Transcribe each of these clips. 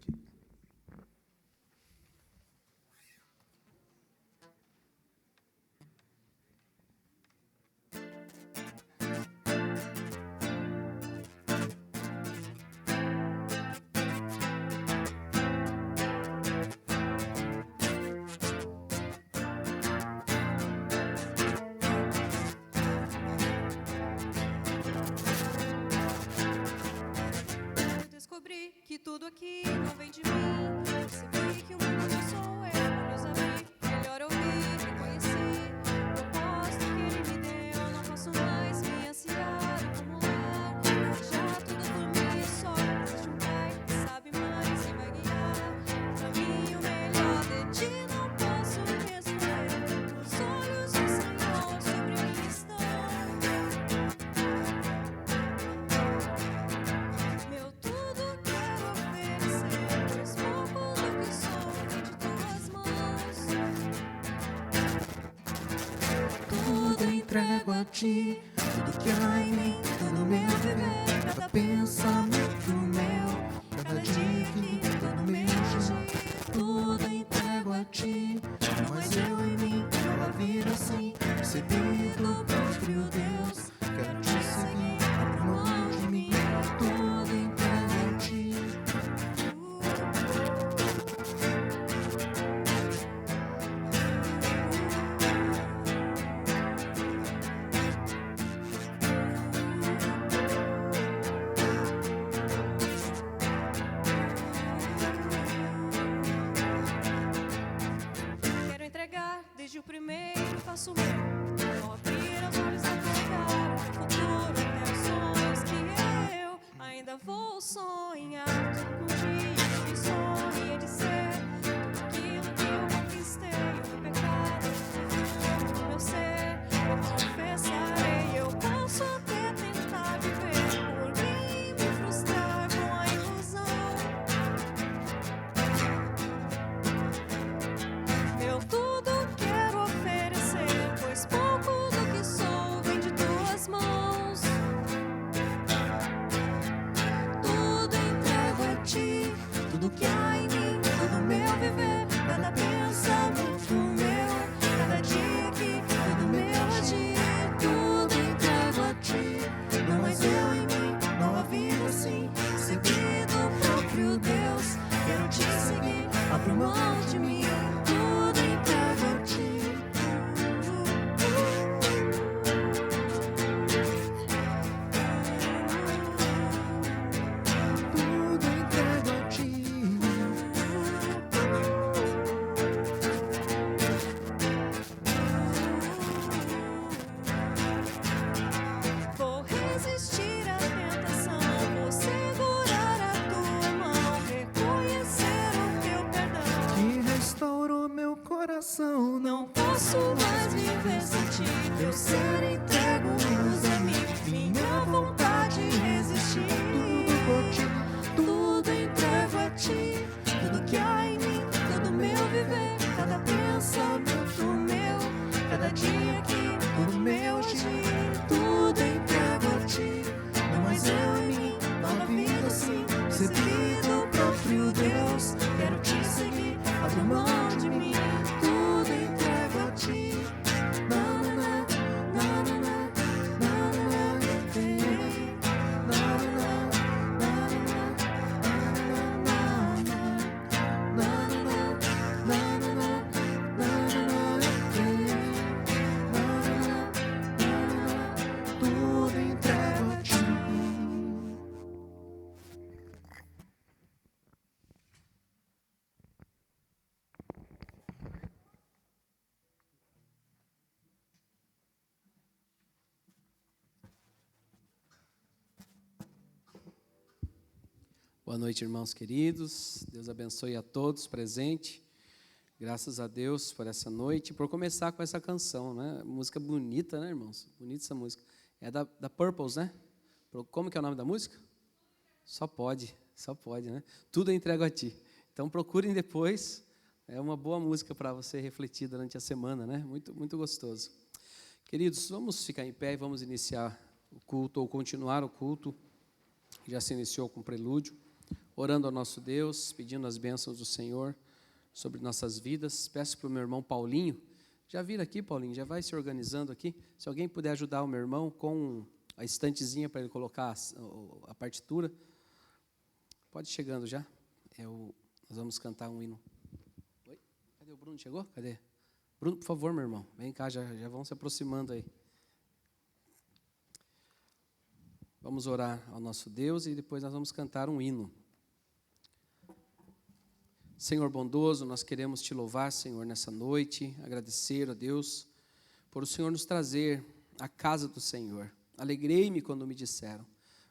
querido. Descobri que tudo aqui não vem de mim. Percebi que o mundo não sou eu. Quando os abri, melhor ouvir, reconheci. O propósito que ele me deu. Não posso mais me ansiar, acumular. Já tudo por mim é só. Existe um pai que sabe mais e vai guiar. Pra mim o melhor de ti não posso me esconder. Os olhos do Senhor sobre mim estão. Meu tudo quero oferecer, pois pouco do que sou vem de tuas mãos. Tudo entrego a ti, tudo que há em mim, todo meu viver, cada pensamento meu, cada dia aqui, todo meu agir. Tudo entrego a ti, não mais eu em mim, nova vida assim, recebi do próprio Deus. Quero te seguir, abro mão de mim, tudo entrego a ti. Quero entregar desde o primeiro passo meu. Vou abrir os olhos a colocar o futuro, até os sonhos que eu ainda vou sonhar. Um dia que sonhei de ser tudo aquilo que eu conquistei. O meu pecado, o meu ser, eu confessarei. Eu posso até tentar viver por mim, me frustrar com a ilusão. Eu tudo quero oferecer, pois pouco do que sou vem de tuas mãos. Tudo entrego a ti, tudo que há em mim, todo meu viver, cada pensamento meu, cada dia aqui, todo meu agir. Tudo entrego a ti, não mais eu em mim, nova vida assim, recebi do próprio Deus. Quero te seguir, abro mão de mim, tudo entrego a ti. Tudo entrego a ti. Vou resistir à tentação, vou segurar a tua mão, reconhecer o teu perdão. Que restaurou meu coração. Não posso mais viver sem ti, teu ser entrego luz a mim, minha vontade resistir. Tudo por ti, Tudo entrego a ti, tudo que há em mim, todo meu viver, cada pensamento meu, cada dia aqui, todo meu agir. Tudo entrego a ti, não mais eu em mim, nova vida assim, recebi do próprio Deus. Quero te seguir, abro mão de mim, tudo entrego a ti. Na, na, na, na, na, na, na, na, tudo entrego a ti. Boa noite, irmãos queridos. Deus abençoe a todos presentes. Graças a Deus por essa noite. Por começar com essa canção, né? Música bonita, né, irmãos? Bonita essa música. É da Purples, né? Como que é o nome da música? Só pode, né? Tudo eu entrego a ti. Então procurem depois. É uma boa música para você refletir durante a semana, né? Muito, muito gostoso. Queridos, vamos ficar em pé e vamos iniciar o culto, ou continuar o culto. Já se iniciou com prelúdio. orando ao nosso Deus, pedindo as bênçãos do Senhor sobre nossas vidas. Peço para o meu irmão Paulinho, já vira aqui, Paulinho, já vai se organizando aqui. Se alguém puder ajudar o meu irmão com a estantezinha para ele colocar a partitura. Pode ir chegando já. Nós vamos cantar um hino. Oi? Cadê o Bruno? Chegou? Cadê? Bruno, por favor, meu irmão, vem cá, já vão se aproximando aí. Vamos orar ao nosso Deus e depois nós vamos cantar um hino. Senhor bondoso, nós queremos te louvar, Senhor, nessa noite, agradecer a Deus por o Senhor nos trazer à casa do Senhor. Alegrei-me quando me disseram,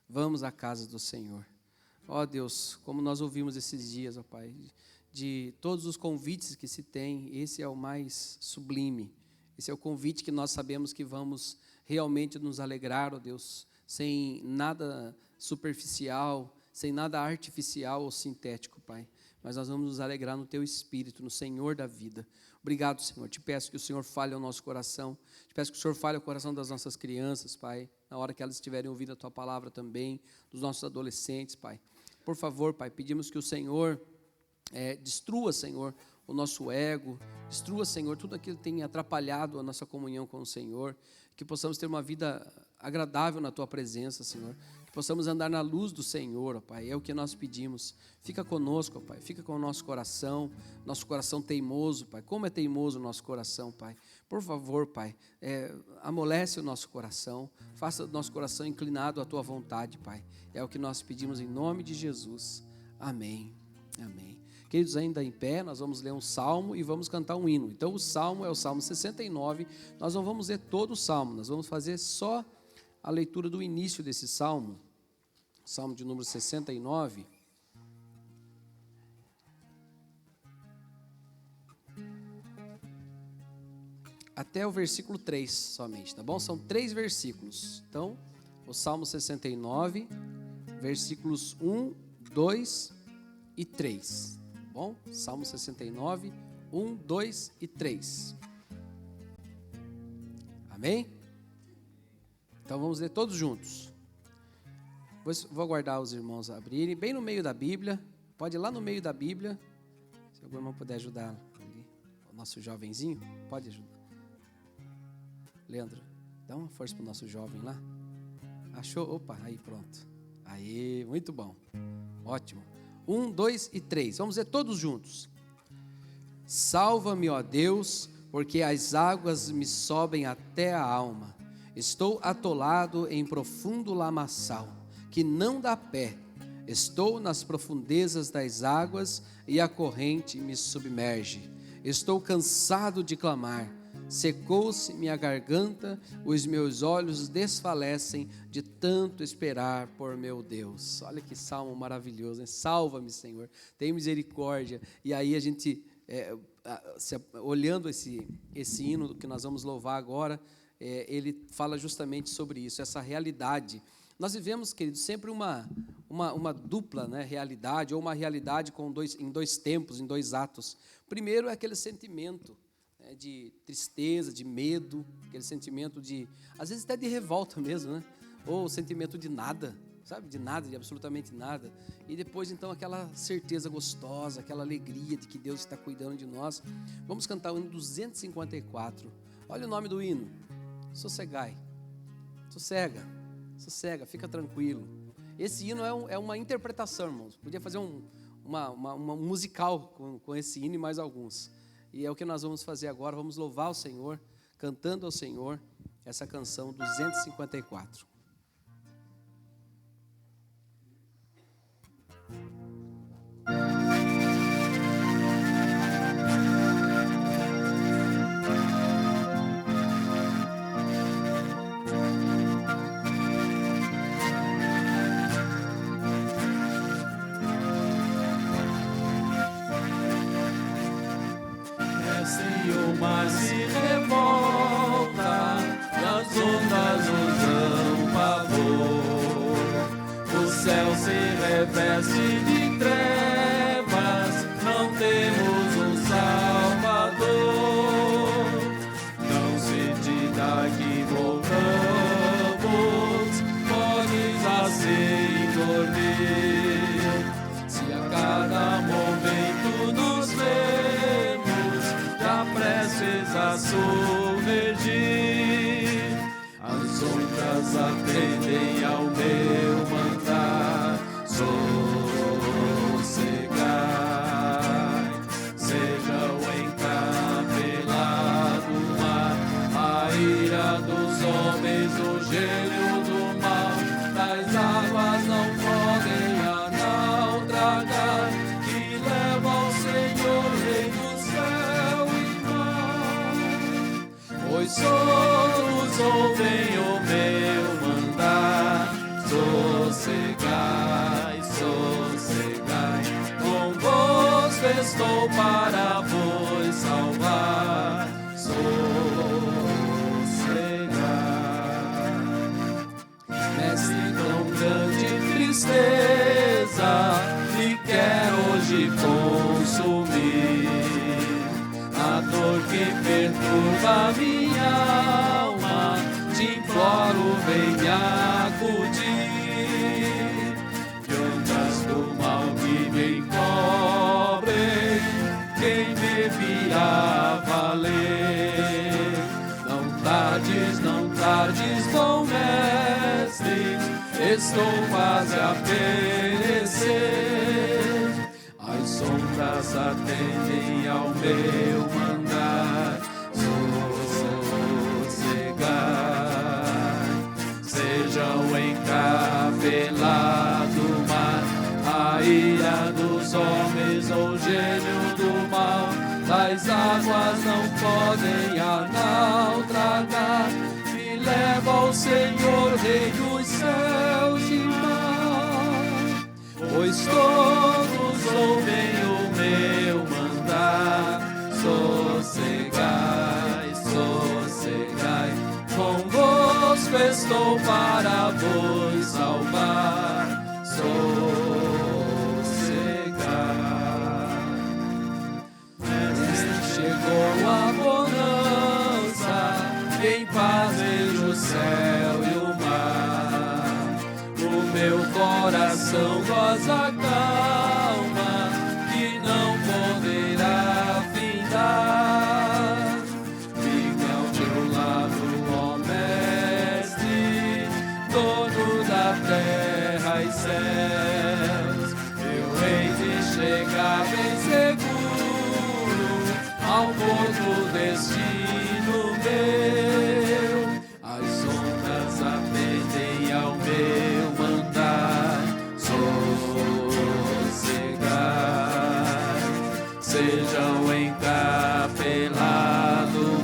vamos à casa do Senhor. Ó Deus, como nós ouvimos esses dias, ó Pai, de todos os convites que se tem, esse é o mais sublime. Esse é o convite que nós sabemos que vamos realmente nos alegrar, ó Deus, sem nada superficial, sem nada artificial ou sintético, Pai. Mas nós vamos nos alegrar no Teu Espírito, no Senhor da vida. Obrigado, Senhor. Te peço que o Senhor fale ao nosso coração. Te peço que o Senhor fale ao coração das nossas crianças, Pai, na hora que elas estiverem ouvindo a Tua palavra também, dos nossos adolescentes, Pai. Por favor, Pai, pedimos que o Senhor destrua, Senhor, o nosso ego, destrua, Senhor, tudo aquilo que tem atrapalhado a nossa comunhão com o Senhor, que possamos ter uma vida agradável na Tua presença, Senhor, que possamos andar na luz do Senhor, ó Pai, é o que nós pedimos. Fica conosco, ó Pai, fica com o nosso coração teimoso, Pai, como é teimoso o nosso coração, Pai. Por favor, Pai, amolece o nosso coração, faça o nosso coração inclinado à Tua vontade, Pai. É o que nós pedimos em nome de Jesus. Amém. Amém. Queridos, ainda em pé, nós vamos ler um salmo e vamos cantar um hino. Então, o salmo é o Salmo 69. Nós não vamos ler todo o salmo, nós vamos fazer só a leitura do início desse salmo. Salmo de número 69. Até o versículo 3 somente, tá bom? São 3 versículos. Então, o Salmo 69, versículos 1, 2 e 3. Tá bom? Salmo 69, 1, 2 e 3. Amém? Então vamos ler todos juntos. Vou aguardar os irmãos a abrirem, bem no meio da Bíblia. Pode ir lá no meio da Bíblia. Se algum irmão puder ajudar ali, o nosso jovenzinho, pode ajudar. Leandro, dá uma força para o nosso jovem lá. Achou? Opa, aí pronto. Aí, muito bom. Ótimo. 1, 2 e 3. Vamos ler todos juntos. Salva-me, ó Deus, porque as águas me sobem até a alma. Estou atolado em profundo lamaçal, que não dá pé. Estou nas profundezas das águas e a corrente me submerge. Estou cansado de clamar. Secou-se minha garganta, os meus olhos desfalecem de tanto esperar por meu Deus. Olha que salmo maravilhoso, né? Salva-me, Senhor, tem misericórdia. E aí a gente, olhando esse hino que nós vamos louvar agora, ele fala justamente sobre isso, essa realidade. Nós vivemos, queridos, sempre uma dupla, né, realidade, ou uma realidade em dois tempos, em 2 atos. Primeiro é aquele sentimento de tristeza, de medo, aquele sentimento de, às vezes até de revolta mesmo, né? Ou sentimento de nada, sabe? De nada, de absolutamente nada. E depois, então, aquela certeza gostosa, aquela alegria de que Deus está cuidando de nós. Vamos cantar o hino 254. Olha o nome do hino. Sossegai. Sossega, fica tranquilo. Esse hino é uma interpretação, irmãos. Podia fazer uma musical com esse hino e mais alguns. E é o que nós vamos fazer agora, vamos louvar o Senhor, cantando ao Senhor essa canção 254. O mar se revolta, nas ondas nos dão pavor. O céu se reveste de trevas, não temos um Salvador. Não se diga que voltamos, podes a se dormir. Se tristeza submergir. As ondas atendem ao meu mandar. Sossegai, seja o encabelado mar, a ira dos homens, o gênio do mal, das águas não podem a naufragar, que leva ao Senhor, Rei do céu e mar. Pois todos ouvem o meu mandar. Sossegai, sossegai, convosco estou para vos salvar. Sossegai. Mestre, tão grande tristeza me quer hoje consumir, a dor que perturba minha alma, te imploro, vem me acudir. De ondas do mal que me encobrem, quem me virá valer? Não tardes, bom mestre, estou quase a perecer. As sombras atendem ao meu mandar. Sossegai, seja o encabelado mar, a ira dos homens ou gênio do mal, das águas não podem a naufragar, me leva ao Senhor, Rei dos céus e mar. Pois todos ouvem o meu mandar. Sossegai, sossegai, convosco estou para vos salvar. Sossegai. Chegou a bonança, em paz vejo o céu e o mar. O meu coração goza calma, que não poderá findar. Fica ao teu lado, ó Mestre, dono da terra e céus. Eu hei de chegar bem seguro ao porto destino meu. As ondas atendem ao meu mandar. Sossegai, seja o encapelado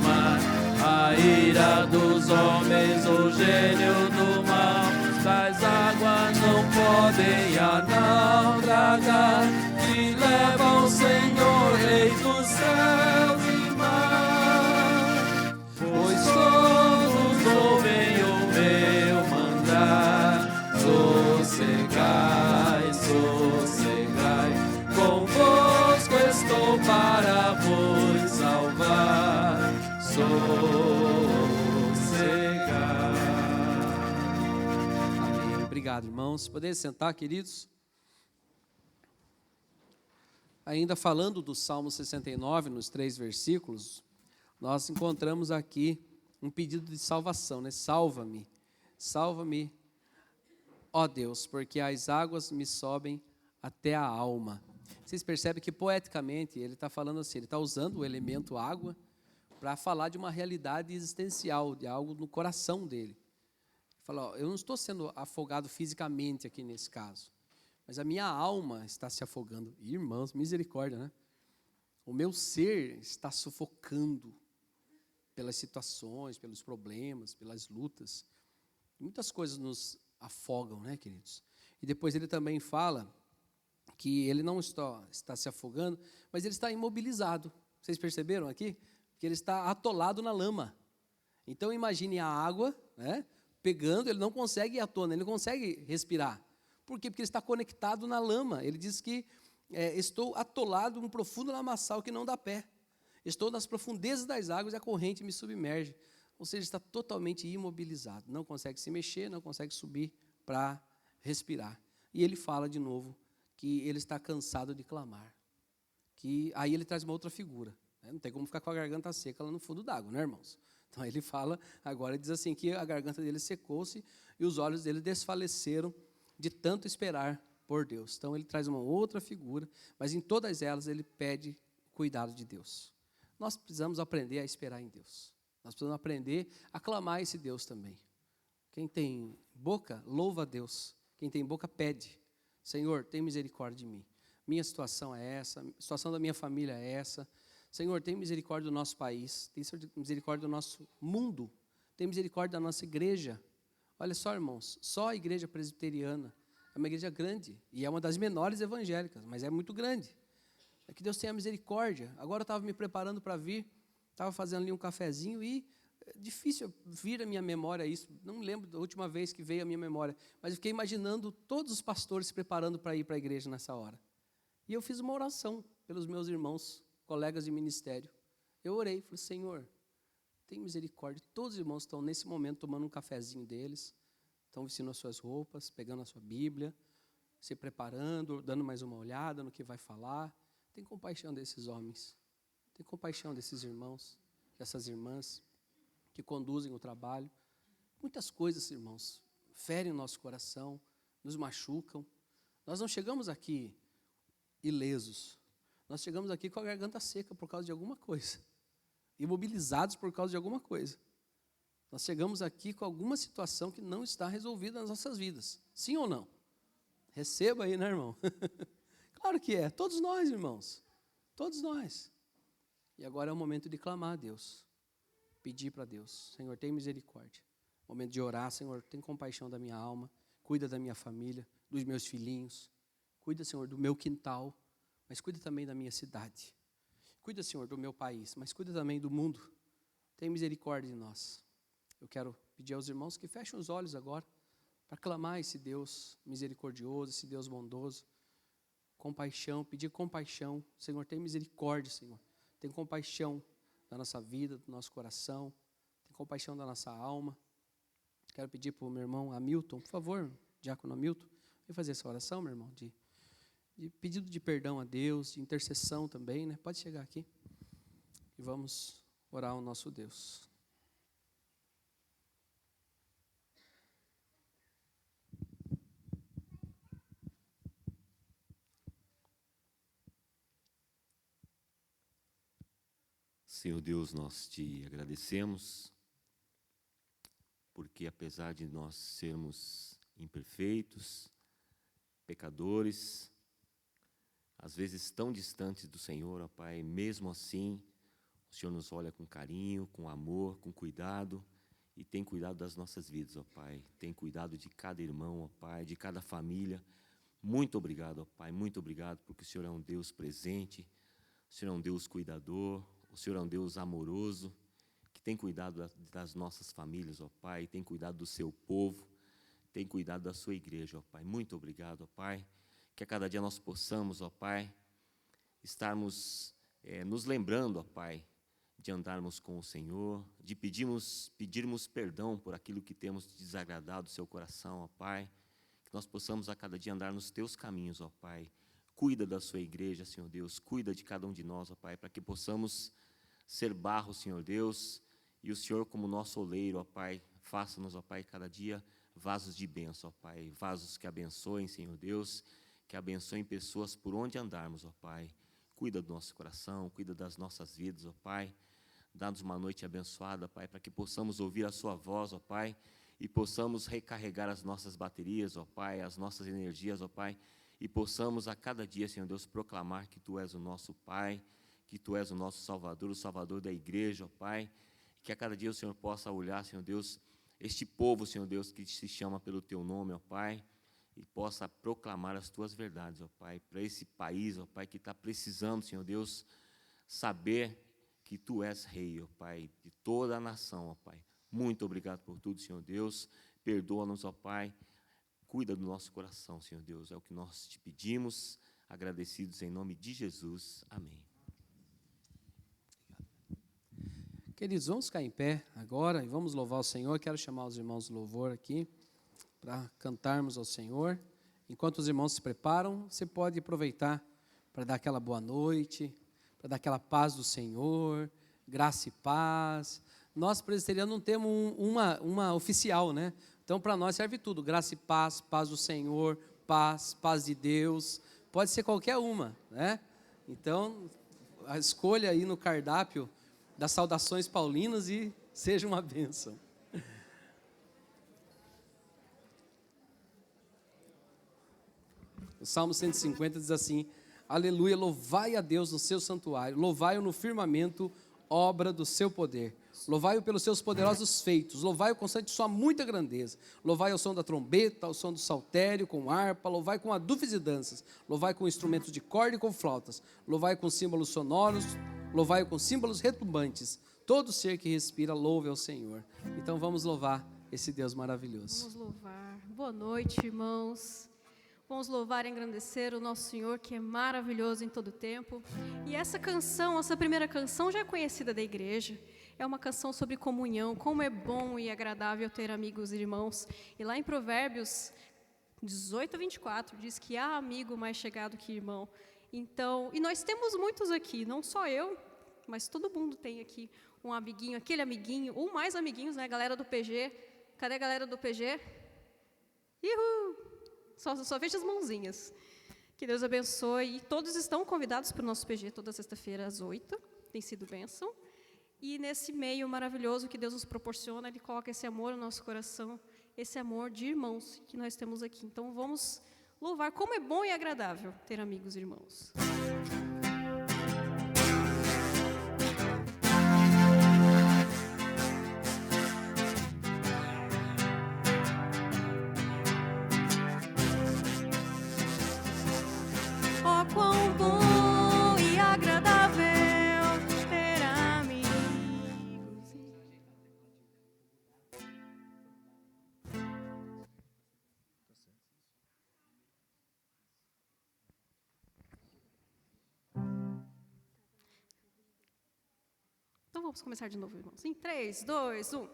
mar, a ira dos homens, o gênio do mal, das águas não podem a naufragar, que leva ao Senhor, Rei dos céus e mar. Pois todos ouvem o meu mandar. Sossegai, sossegai, convosco estou para vos salvar. Sossegai. Amém. Obrigado, irmãos. Podem sentar, queridos. Ainda falando do Salmo 69, nos 3 versículos, nós encontramos aqui um pedido de salvação, né? Salva-me, salva-me, ó Deus, porque as águas me sobem até a alma. Vocês percebem que poeticamente ele está falando assim, ele está usando o elemento água para falar de uma realidade existencial, de algo no coração dele. Ele fala, ó, eu não estou sendo afogado fisicamente aqui nesse caso, mas a minha alma está se afogando. Irmãos, misericórdia, né? O meu ser está sufocando pelas situações, pelos problemas, pelas lutas. Muitas coisas nos afogam, né, queridos? E depois ele também fala que ele não está se afogando, mas ele está imobilizado. Vocês perceberam aqui? Que ele está atolado na lama. Então imagine a água, né, pegando, ele não consegue ir à tona, ele não consegue respirar. Por quê? Porque ele está conectado na lama. Ele diz que estou atolado num profundo lamaçal que não dá pé. Estou nas profundezas das águas e a corrente me submerge. Ou seja, está totalmente imobilizado. Não consegue se mexer, não consegue subir para respirar. E ele fala de novo que ele está cansado de clamar. Aí ele traz uma outra figura. Não tem como ficar com a garganta seca lá no fundo d'água, né, irmãos? Então ele fala, agora ele diz assim, que a garganta dele secou-se e os olhos dele desfaleceram de tanto esperar por Deus. Então ele traz uma outra figura, mas em todas elas ele pede o cuidado de Deus. Nós precisamos aprender a esperar em Deus. Nós precisamos aprender a clamar esse Deus também. Quem tem boca, louva a Deus. Quem tem boca, pede. Senhor, tem misericórdia de mim. Minha situação é essa, a situação da minha família é essa. Senhor, tem misericórdia do nosso país, tem misericórdia do nosso mundo, tem misericórdia da nossa igreja. Olha só, irmãos, só a igreja presbiteriana é uma igreja grande, e é uma das menores evangélicas, mas é muito grande. É que Deus tenha misericórdia. Agora eu estava me preparando para vir, estava fazendo ali um cafezinho e é difícil vir à minha memória isso, não me lembro da última vez que veio à minha memória, mas eu fiquei imaginando todos os pastores se preparando para ir para a igreja nessa hora. E eu fiz uma oração pelos meus irmãos, colegas de ministério. Eu orei, falei, Senhor, tem misericórdia. Todos os irmãos estão nesse momento tomando um cafezinho deles, estão vestindo as suas roupas, pegando a sua Bíblia, se preparando, dando mais uma olhada no que vai falar. Tem compaixão desses homens, tem compaixão desses irmãos, dessas irmãs que conduzem o trabalho. Muitas coisas, irmãos, ferem o nosso coração, nos machucam. Nós não chegamos aqui ilesos. Nós chegamos aqui com a garganta seca por causa de alguma coisa, imobilizados por causa de alguma coisa. Nós chegamos aqui com alguma situação que não está resolvida nas nossas vidas. Sim ou não? Receba aí, né, irmão? Claro que é. Todos nós, irmãos. Todos nós. E agora é o momento de clamar a Deus. Pedir para Deus. Senhor, tem misericórdia. Momento de orar. Senhor, tem compaixão da minha alma. Cuida da minha família, dos meus filhinhos. Cuida, Senhor, do meu quintal. Mas cuida também da minha cidade. Cuida, Senhor, do meu país, mas cuida também do mundo. Tem misericórdia de nós. Eu quero pedir aos irmãos que fechem os olhos agora para clamar esse Deus misericordioso, esse Deus bondoso. Compaixão, pedir compaixão. Senhor, tem misericórdia, Senhor. Tem compaixão da nossa vida, do nosso coração. Tem compaixão da nossa alma. Quero pedir para o meu irmão Hamilton, por favor, diácono Hamilton, vem fazer essa oração, meu irmão, de pedido de perdão a Deus, de intercessão também, né? Pode chegar aqui e vamos orar ao nosso Deus. Senhor Deus, nós te agradecemos, porque apesar de nós sermos imperfeitos, pecadores, às vezes tão distantes do Senhor, ó Pai, mesmo assim, o Senhor nos olha com carinho, com amor, com cuidado, e tem cuidado das nossas vidas, ó Pai. Tem cuidado de cada irmão, ó Pai, de cada família. Muito obrigado, ó Pai, muito obrigado, porque o Senhor é um Deus presente, o Senhor é um Deus cuidador, o Senhor é um Deus amoroso, que tem cuidado das nossas famílias, ó Pai, tem cuidado do seu povo, tem cuidado da sua igreja, ó Pai. Muito obrigado, ó Pai. Que a cada dia nós possamos, ó Pai, estarmos nos lembrando, ó Pai, de andarmos com o Senhor, de pedirmos perdão por aquilo que temos desagradado o seu coração, ó Pai. Que nós possamos a cada dia andar nos teus caminhos, ó Pai. Cuida da sua igreja, Senhor Deus, cuida de cada um de nós, ó Pai, para que possamos ser barro, Senhor Deus, e o Senhor como nosso oleiro, ó Pai, faça-nos, ó Pai, cada dia vasos de bênção, ó Pai, vasos que abençoem, Senhor Deus, que abençoem pessoas por onde andarmos, ó Pai. Cuida do nosso coração, cuida das nossas vidas, ó Pai. Dá-nos uma noite abençoada, Pai, para que possamos ouvir a sua voz, ó Pai, e possamos recarregar as nossas baterias, ó Pai, as nossas energias, ó Pai, e possamos a cada dia, Senhor Deus, proclamar que Tu és o nosso Pai, que Tu és o nosso Salvador, o Salvador da igreja, ó Pai, que a cada dia o Senhor possa olhar, Senhor Deus, este povo, Senhor Deus, que se chama pelo Teu nome, ó Pai, e possa proclamar as Tuas verdades, ó Pai, para esse país, ó Pai, que está precisando, Senhor Deus, saber que Tu és Rei, ó Pai, de toda a nação, ó Pai. Muito obrigado por tudo, Senhor Deus, perdoa-nos, ó Pai, cuida do nosso coração, Senhor Deus, é o que nós te pedimos, agradecidos em nome de Jesus, amém. Queridos, vamos ficar em pé agora e vamos louvar o Senhor. Quero chamar os irmãos do louvor aqui para cantarmos ao Senhor. Enquanto os irmãos se preparam, você pode aproveitar para dar aquela boa noite, para dar aquela paz do Senhor, graça e paz. Nós, presbiterianos, não temos uma oficial, né? Então, para nós serve tudo, graça e paz, paz do Senhor, paz de Deus, pode ser qualquer uma, né? Então, a escolha aí no cardápio das saudações paulinas e seja uma bênção. O Salmo 150 diz assim: aleluia, louvai a Deus no seu santuário, louvai-o no firmamento, obra do seu poder. Louvai-o pelos seus poderosos feitos, louvai-o constante sua muita grandeza. Louvai ao som da trombeta, ao som do saltério, com harpa, louvai com adufes e danças, louvai com instrumentos de corda e com flautas, louvai com símbolos sonoros, louvai com símbolos retumbantes. Todo ser que respira, louve ao Senhor. Então vamos louvar esse Deus maravilhoso. Vamos louvar. Boa noite, irmãos. Vamos louvar e engrandecer o nosso Senhor, que é maravilhoso em todo o tempo. E essa canção, essa primeira canção, já é conhecida da igreja. É uma canção sobre comunhão, como é bom e agradável ter amigos e irmãos. E lá em Provérbios 18 a 24, diz que há amigo mais chegado que irmão. Então, e nós temos muitos aqui, não só eu, mas todo mundo tem aqui um amiguinho, aquele amiguinho, ou mais amiguinhos, né? Galera do PG. Cadê a galera do PG? Uhul! Só vejo as mãozinhas. Que Deus abençoe. E todos estão convidados para o nosso PG toda sexta-feira às 8. Tem sido bênção. E nesse meio maravilhoso que Deus nos proporciona, Ele coloca esse amor no nosso coração, esse amor de irmãos que nós temos aqui. Então vamos louvar como é bom e agradável ter amigos e irmãos. Oh, quão bom e agradável ter amigos. Então vamos começar de novo, irmãos. Em 3, 2, 1.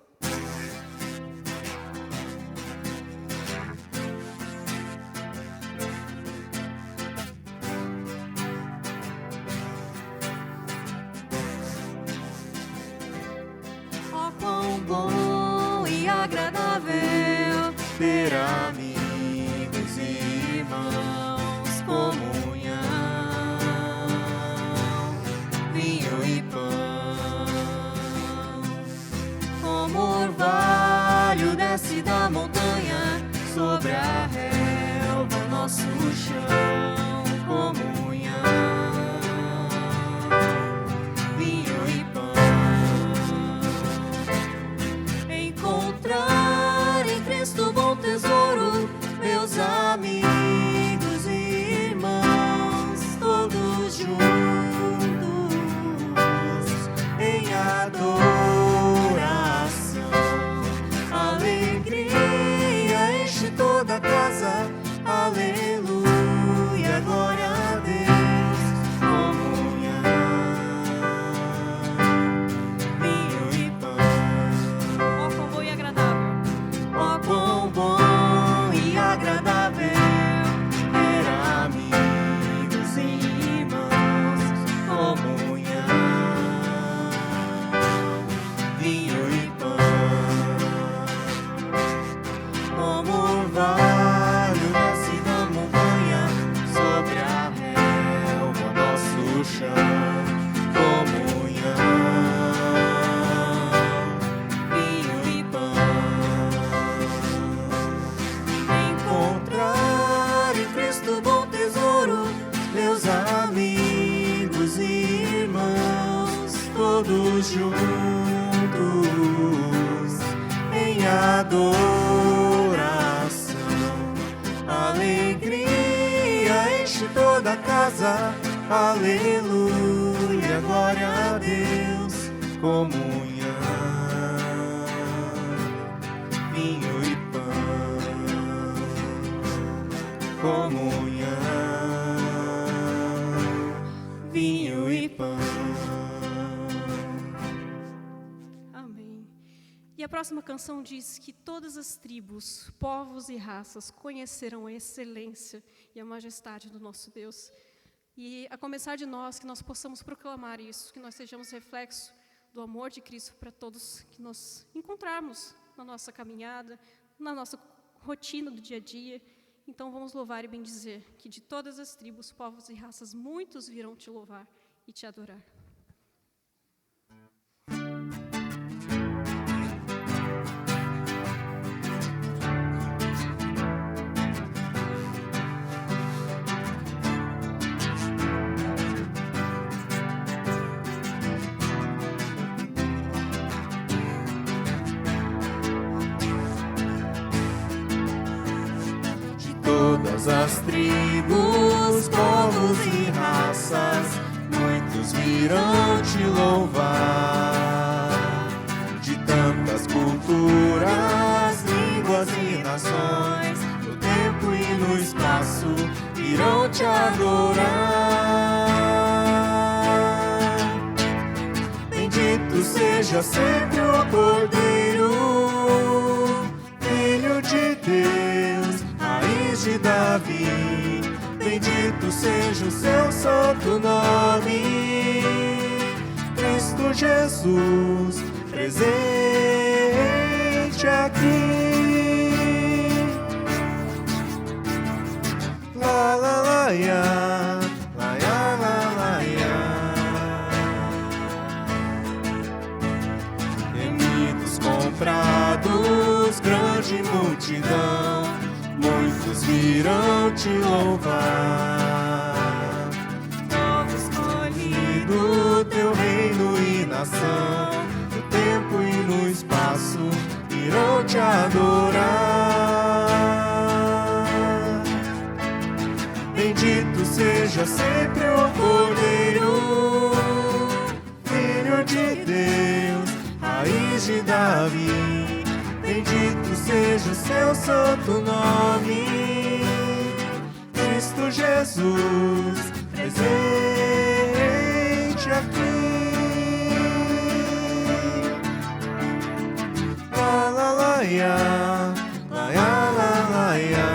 Oh, quão bom e agradável ter amigos e irmãos, comunhão, vinho e pão. Como orvalho desce da montanha sobre a relva, nosso chão, comunhão, vinho e pão. Encontrar em Cristo bom tesouro, meus amigos e irmãos, todos juntos em adoração. Alegria enche toda a casa, aleluia, glória a Deus, comunhão, vinho e pão. Ó, quão bom e agradável. Oh, quão bom e agradável ter amigos e irmãos, comunhão, vinho e pão. Como orvalho nasce da montanha sobre a relva, nosso chão, comunhão, vinho e pão. Encontrar em Cristo bom tesouro, meus amigos e irmãos, todos juntos em adoração. Alegria enche toda a casa, aleluia, glória a Deus, comunhão, vinho e pão, comunhão, vinho e pão. Amém. E a próxima canção diz que todas as tribos, povos e raças conhecerão a excelência e a majestade do nosso Deus. E a começar de nós, que nós possamos proclamar isso, que nós sejamos reflexo do amor de Cristo para todos que nós encontrarmos na nossa caminhada, na nossa rotina do dia a dia. Então vamos louvar e bendizer, que de todas as tribos, povos e raças, muitos virão te louvar e te adorar. Todas as tribos, povos e raças, muitos virão te louvar. De tantas culturas, línguas e nações, no tempo e no espaço, irão te adorar. Bendito seja sempre o Cordeiro, Filho de Deus, de Davi, bendito seja o seu santo nome, Cristo Jesus, presente aqui. La la la ya, la ya la la ya. Remidos comprados, grande multidão, muitos virão te louvar. Povo escolhido, Teu reino e nação, no tempo e no espaço, irão te adorar. Bendito seja sempre o Cordeiro, Filho de Deus, raiz de Davi, bendito seja o seu santo nome, Cristo Jesus, presente aqui. La la la ya, la ya la la ya.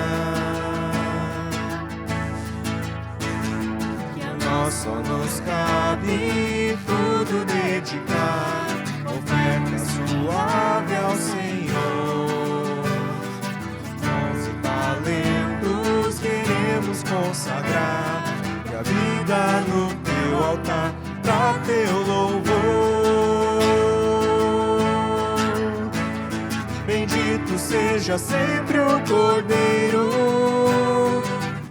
Nós só nos cabe tudo dedicar, oferta suave ao Senhor. Dons e talentos queremos consagrar, e a vida no teu altar, pra teu louvor. Bendito seja sempre o Cordeiro,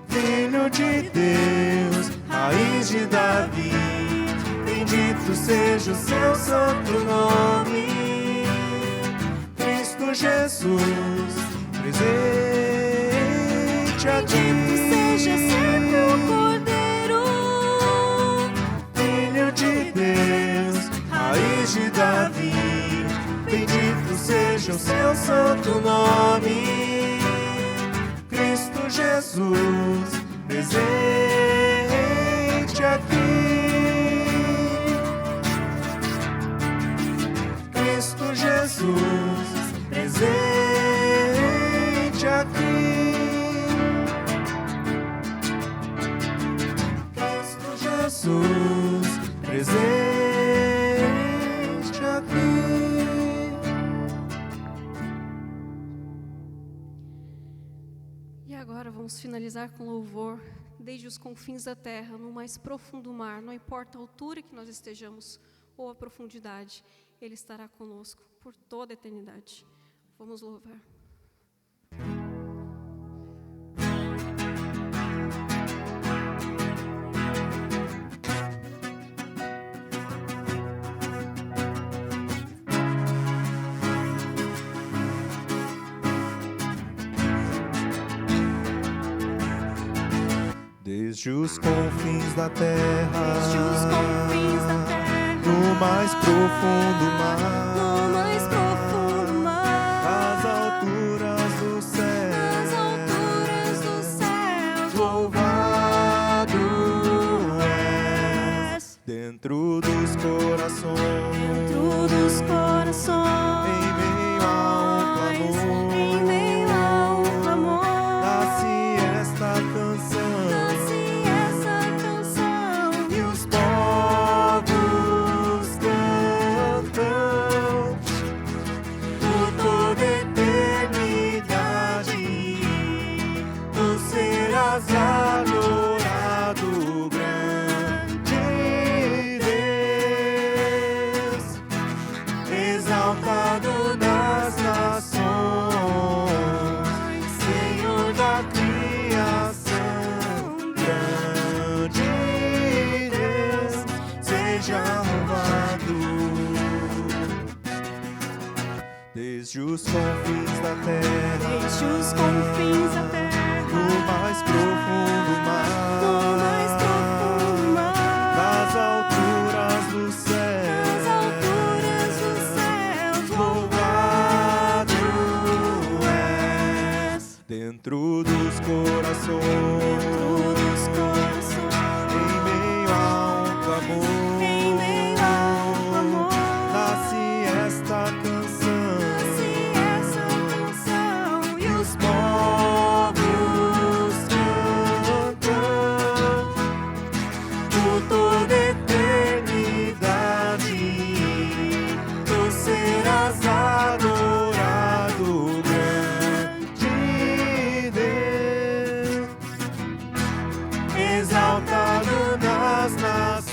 Filho de Deus, raiz de Davi, bendito seja o seu santo nome, Cristo Jesus, presente aqui. seja sempre o Cordeiro, Filho de Deus, raiz de Davi, bendito seja o seu santo nome, Cristo Jesus, presente aqui. Cristo Jesus, presente aqui. Cristo Jesus, presente aqui. E agora vamos finalizar com louvor, desde os confins da terra, no mais profundo mar, não importa a altura que nós estejamos ou a profundidade, Ele estará conosco por toda a eternidade. Vamos louvar. Desde os confins da terra, desde os confins da terra, no mais profundo mar, no mais profundo mar, nas alturas do céu, nas alturas do céu, louvado és dentro dos corações, dentro dos corações, em meio a um clamor, em meio a um clamor, nasce esta canção, nasce essa canção. os confins da terra, Deixe os confins da terra, no mais profundo mar, no mais profundo mar, nas alturas dos céus, nas alturas dos céus, louvado és, dentro dos corações, dentro dos corações, em meio a um clamor, em meio ao clamor, nasce esta canção, nasce essa canção e os povos cantam por toda eternidade. Tu serás adorado, grande Deus, exaltado nas nações,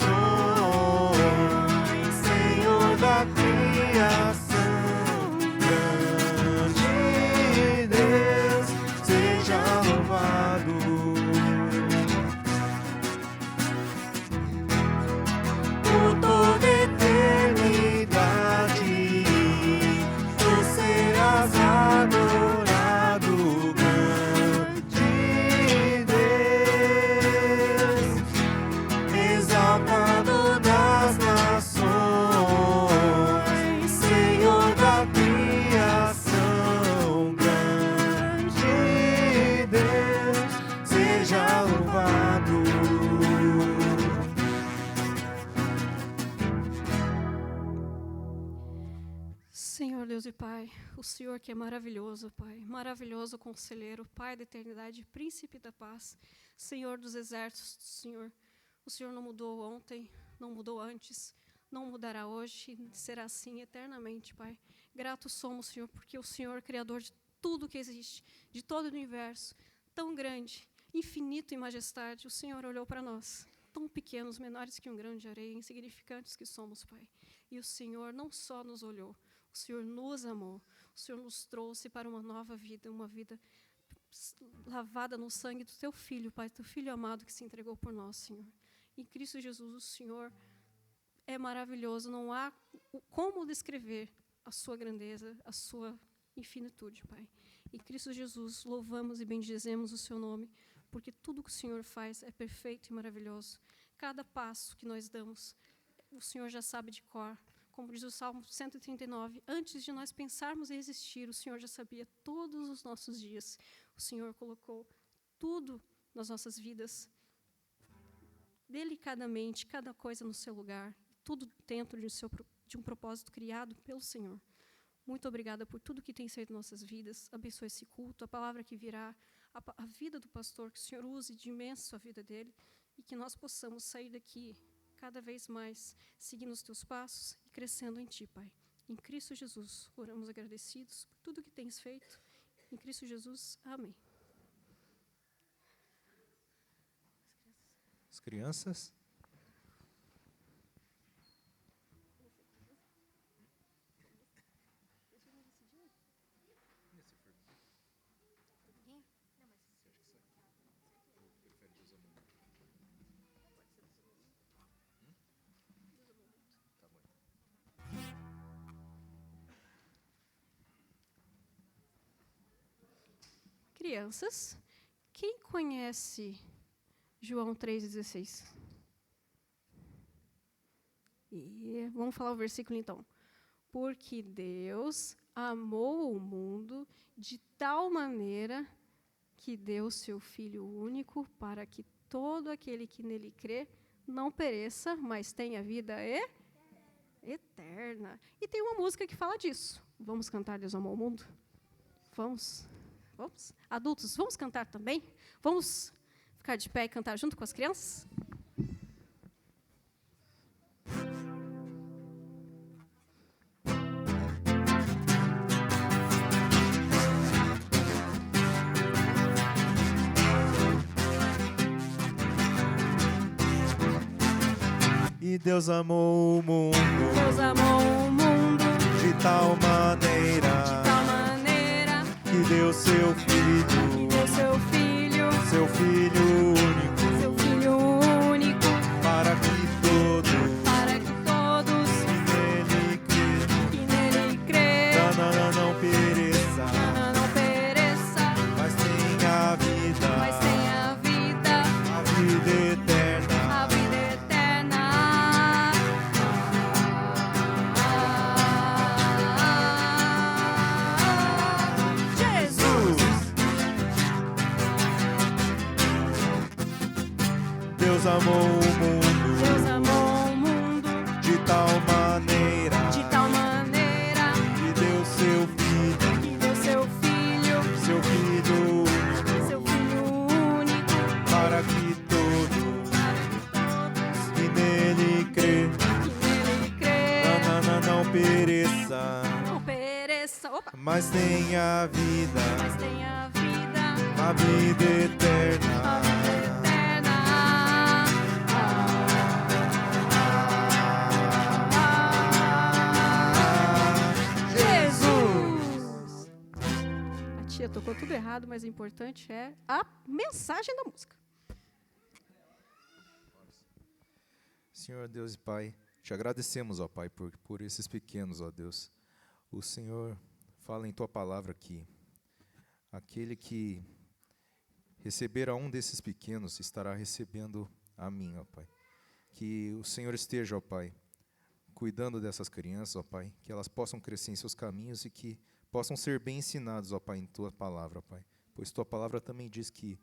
Senhor da criação. Grande Deus, seja louvado. Por toda eternidade, tu serás adorado, grande Deus, exaltado nas nações, Senhor da criação. Grande Deus, seja louvado. Senhor Deus e Pai, o Senhor que é maravilhoso, Pai, maravilhoso conselheiro, Pai da eternidade, príncipe da paz, Senhor dos exércitos, Senhor. O Senhor não mudou ontem, não mudou antes, não mudará hoje, e será assim eternamente, Pai. Gratos somos, Senhor, porque o Senhor, Criador de tudo que existe, de todo o universo, tão grande, infinito em majestade, o Senhor olhou para nós, tão pequenos, menores que um grão de areia, insignificantes que somos, Pai. E o Senhor não só nos olhou, o Senhor nos amou, o Senhor nos trouxe para uma nova vida, uma vida lavada no sangue do Teu Filho, Pai, Teu Filho amado que se entregou por nós, Senhor. Em Cristo Jesus, o Senhor é maravilhoso, não há como descrever a Sua grandeza, a Sua infinitude, Pai. Em Cristo Jesus, louvamos e bendizemos o Seu nome, porque tudo que o Senhor faz é perfeito e maravilhoso. Cada passo que nós damos, o Senhor já sabe de cor. Como diz o Salmo 139, antes de nós pensarmos em existir, o Senhor já sabia todos os nossos dias. O Senhor colocou tudo nas nossas vidas, delicadamente, cada coisa no seu lugar, tudo dentro de um propósito criado pelo Senhor. Muito obrigada por tudo que tem feito em nossas vidas. Abençoe esse culto, a palavra que virá, a vida do pastor, que o Senhor use de imenso a vida dele e que nós possamos sair daqui cada vez mais seguindo os Teus passos e crescendo em Ti, Pai. Em Cristo Jesus, oramos agradecidos por tudo que Tens feito. Em Cristo Jesus, amém. As crianças. Crianças, quem conhece João 3,16? E vamos falar o versículo então. Porque Deus amou o mundo de tal maneira que deu o seu Filho único para que todo aquele que nele crê não pereça, mas tenha vida eterna. E tem uma música que fala disso. Vamos cantar Deus amou o mundo? Vamos? Vamos? Adultos, vamos cantar também? Vamos ficar de pé e cantar junto com as crianças? E Deus amou o mundo, Deus amou o mundo de tal maneira, que deu seu Filho, seu Filho único, para que todos que nele crê, não pereçam, Deus amou o mundo de tal maneira que deu seu filho, seu filho único, para que todos que nele crê não pereça, Não pereça. Opa! mas tenha vida, Mas tenha vida. a vida A eterna. vida eterna. Jesus! A tia tocou tudo errado, mas o importante é a mensagem da música. Senhor Deus e Pai, te agradecemos, ó Pai, por esses pequenos, ó Deus. O Senhor fala em Tua palavra que aquele que receber a um desses pequenos estará recebendo a mim, ó Pai. Que o Senhor esteja, ó Pai, cuidando dessas crianças, ó Pai, que elas possam crescer em seus caminhos e que possam ser bem ensinados, ó Pai, em Tua palavra, ó Pai. Pois Tua palavra também diz que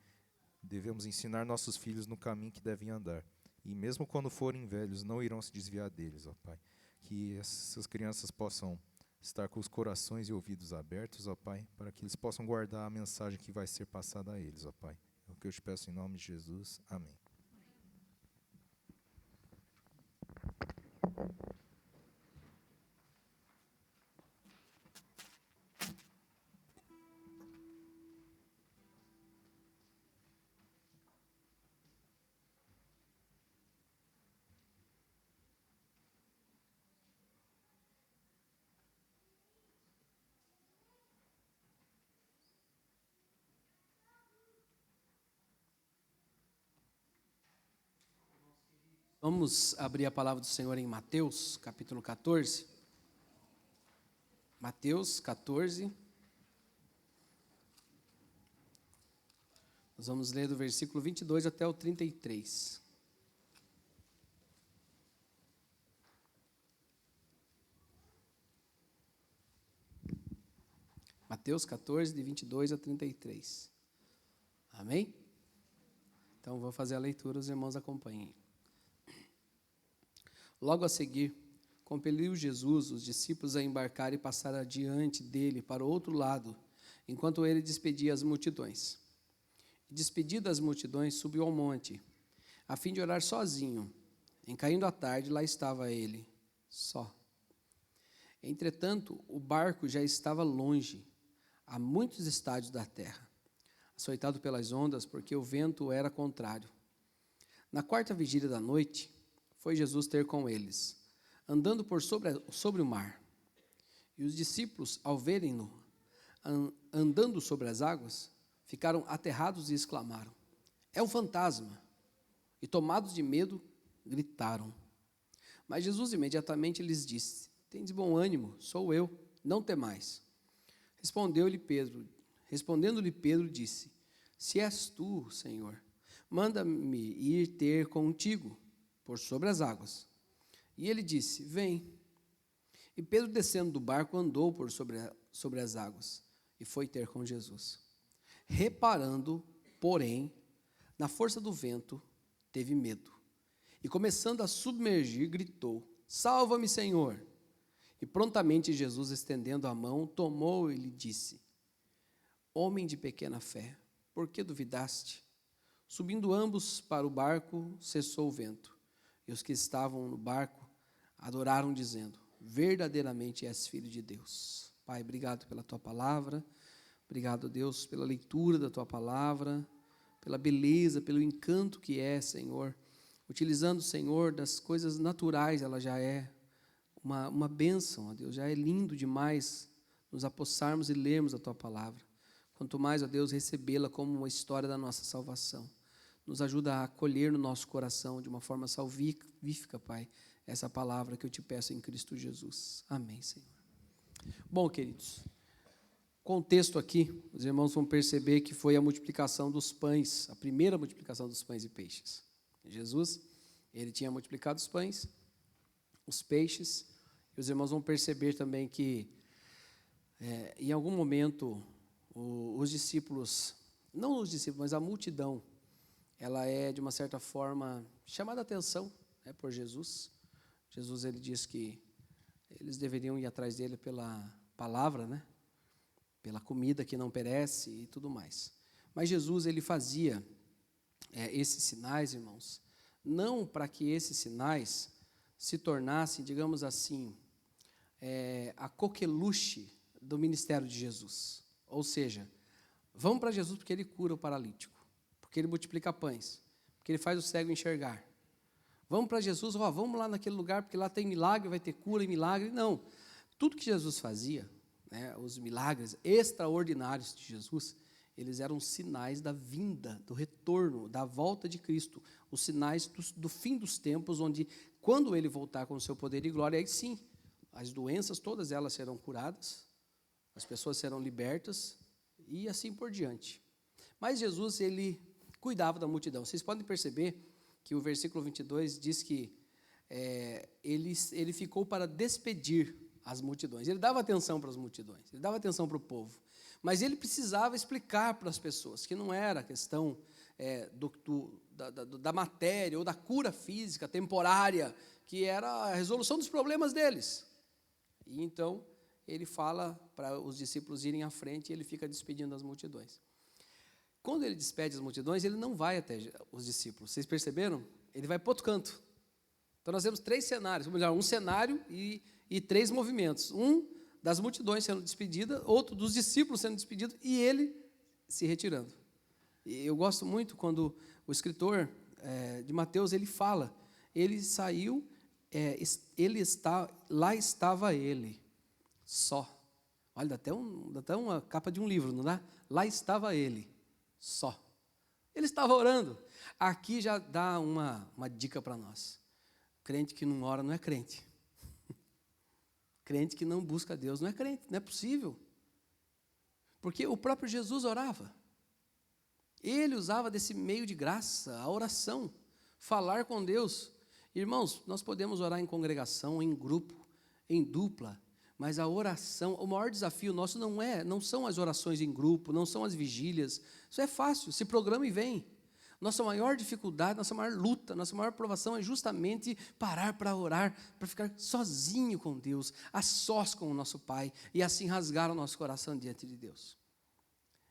devemos ensinar nossos filhos no caminho que devem andar. E mesmo quando forem velhos, não irão se desviar deles, ó Pai. Que essas crianças possam estar com os corações e ouvidos abertos, ó Pai, para que eles possam guardar a mensagem que vai ser passada a eles, ó Pai. É o que eu te peço em nome de Jesus. Amém. Vamos abrir a palavra do Senhor em Mateus, capítulo 14. Mateus 14. Nós vamos ler do versículo 22 até o 33. Mateus 14, de 22 a 33. Amém? Então, vou fazer a leitura, os irmãos acompanhem. Logo a seguir, compeliu Jesus os discípulos a embarcar e passar adiante dele para o outro lado, enquanto ele despedia as multidões. E despedidas as multidões, subiu ao monte, a fim de orar sozinho. Em caindo a tarde, lá estava ele, só. Entretanto, o barco já estava longe, a muitos estádios da terra, açoitado pelas ondas, porque o vento era contrário. Na quarta vigília da noite, foi Jesus ter com eles, andando por sobre o mar. E os discípulos, ao verem-no andando sobre as águas, ficaram aterrados e exclamaram: é um fantasma! E tomados de medo, gritaram. Mas Jesus imediatamente lhes disse: tendes bom ânimo, sou eu, não temais. Respondendo-lhe Pedro, disse: se és tu, Senhor, manda-me ir ter contigo por sobre as águas. E ele disse: vem. E Pedro, descendo do barco, andou por sobre as águas e foi ter com Jesus. Reparando, porém, na força do vento, teve medo. E começando a submergir, gritou: salva-me, Senhor! E prontamente Jesus, estendendo a mão, tomou e lhe disse: homem de pequena fé, por que duvidaste? Subindo ambos para o barco, cessou o vento. E os que estavam no barco adoraram, dizendo: verdadeiramente és filho de Deus. Pai, obrigado pela tua palavra. Obrigado, Deus, pela leitura da tua palavra, pela beleza, pelo encanto que é, Senhor. Utilizando, Senhor, das coisas naturais, ela já é uma bênção, ó Deus. Já é lindo demais nos apossarmos e lermos a tua palavra. Quanto mais, ó Deus, recebê-la como uma história da nossa salvação. Nos ajuda a acolher no nosso coração de uma forma salvífica, Pai, essa palavra que eu te peço em Cristo Jesus. Amém, Senhor. Bom, queridos, contexto aqui, os irmãos vão perceber que foi a multiplicação dos pães, a primeira multiplicação dos pães e peixes. Jesus, ele tinha multiplicado os pães, os peixes, e os irmãos vão perceber também que, em algum momento, os discípulos, não os discípulos, mas a multidão, ela é, de uma certa forma, chamada a atenção, né, por Jesus. Jesus, ele diz que eles deveriam ir atrás dele pela palavra, né, pela comida que não perece e tudo mais. Mas Jesus, ele fazia esses sinais, irmãos, não para que esses sinais se tornassem, digamos assim, a coqueluche do ministério de Jesus. Ou seja, vamos para Jesus porque ele cura o paralítico, porque ele multiplica pães, porque ele faz o cego enxergar. Vamos para Jesus, vamos lá naquele lugar porque lá tem milagre, vai ter cura e milagre. Não, tudo que Jesus fazia, né, os milagres extraordinários de Jesus, eles eram sinais da vinda, do retorno, da volta de Cristo, os sinais do fim dos tempos, onde quando ele voltar com o seu poder e glória, aí sim, as doenças, todas elas serão curadas, as pessoas serão libertas e assim por diante. Mas Jesus, ele cuidava da multidão. Vocês podem perceber que o versículo 22 diz que ele ficou para despedir as multidões. Ele dava atenção para as multidões, ele dava atenção para o povo. Mas ele precisava explicar para as pessoas que não era questão da matéria ou da cura física temporária, que era a resolução dos problemas deles. E então ele fala para os discípulos irem à frente e ele fica despedindo as multidões. Quando ele despede as multidões, ele não vai até os discípulos. Vocês perceberam? Ele vai para outro canto. Então nós temos 3 cenários, ou melhor, um cenário e 3 movimentos. Um das multidões sendo despedida, outro dos discípulos sendo despedido e ele se retirando. E eu gosto muito quando o escritor de Mateus, ele fala, ele saiu, lá estava ele, só. Olha, dá até uma capa de um livro, não dá? Lá estava ele, só. Ele estava orando. Aqui já dá uma dica para nós. Crente que não ora não é crente. Crente que não busca Deus não é crente, não é possível. Porque o próprio Jesus orava. Ele usava desse meio de graça, a oração, falar com Deus. Irmãos, nós podemos orar em congregação, em grupo, em dupla, mas a oração, o maior desafio nosso não são as orações em grupo, não são as vigílias. Isso é fácil, se programa e vem. Nossa maior dificuldade, nossa maior luta, nossa maior provação é justamente parar para orar, para ficar sozinho com Deus, a sós com o nosso Pai, e assim rasgar o nosso coração diante de Deus.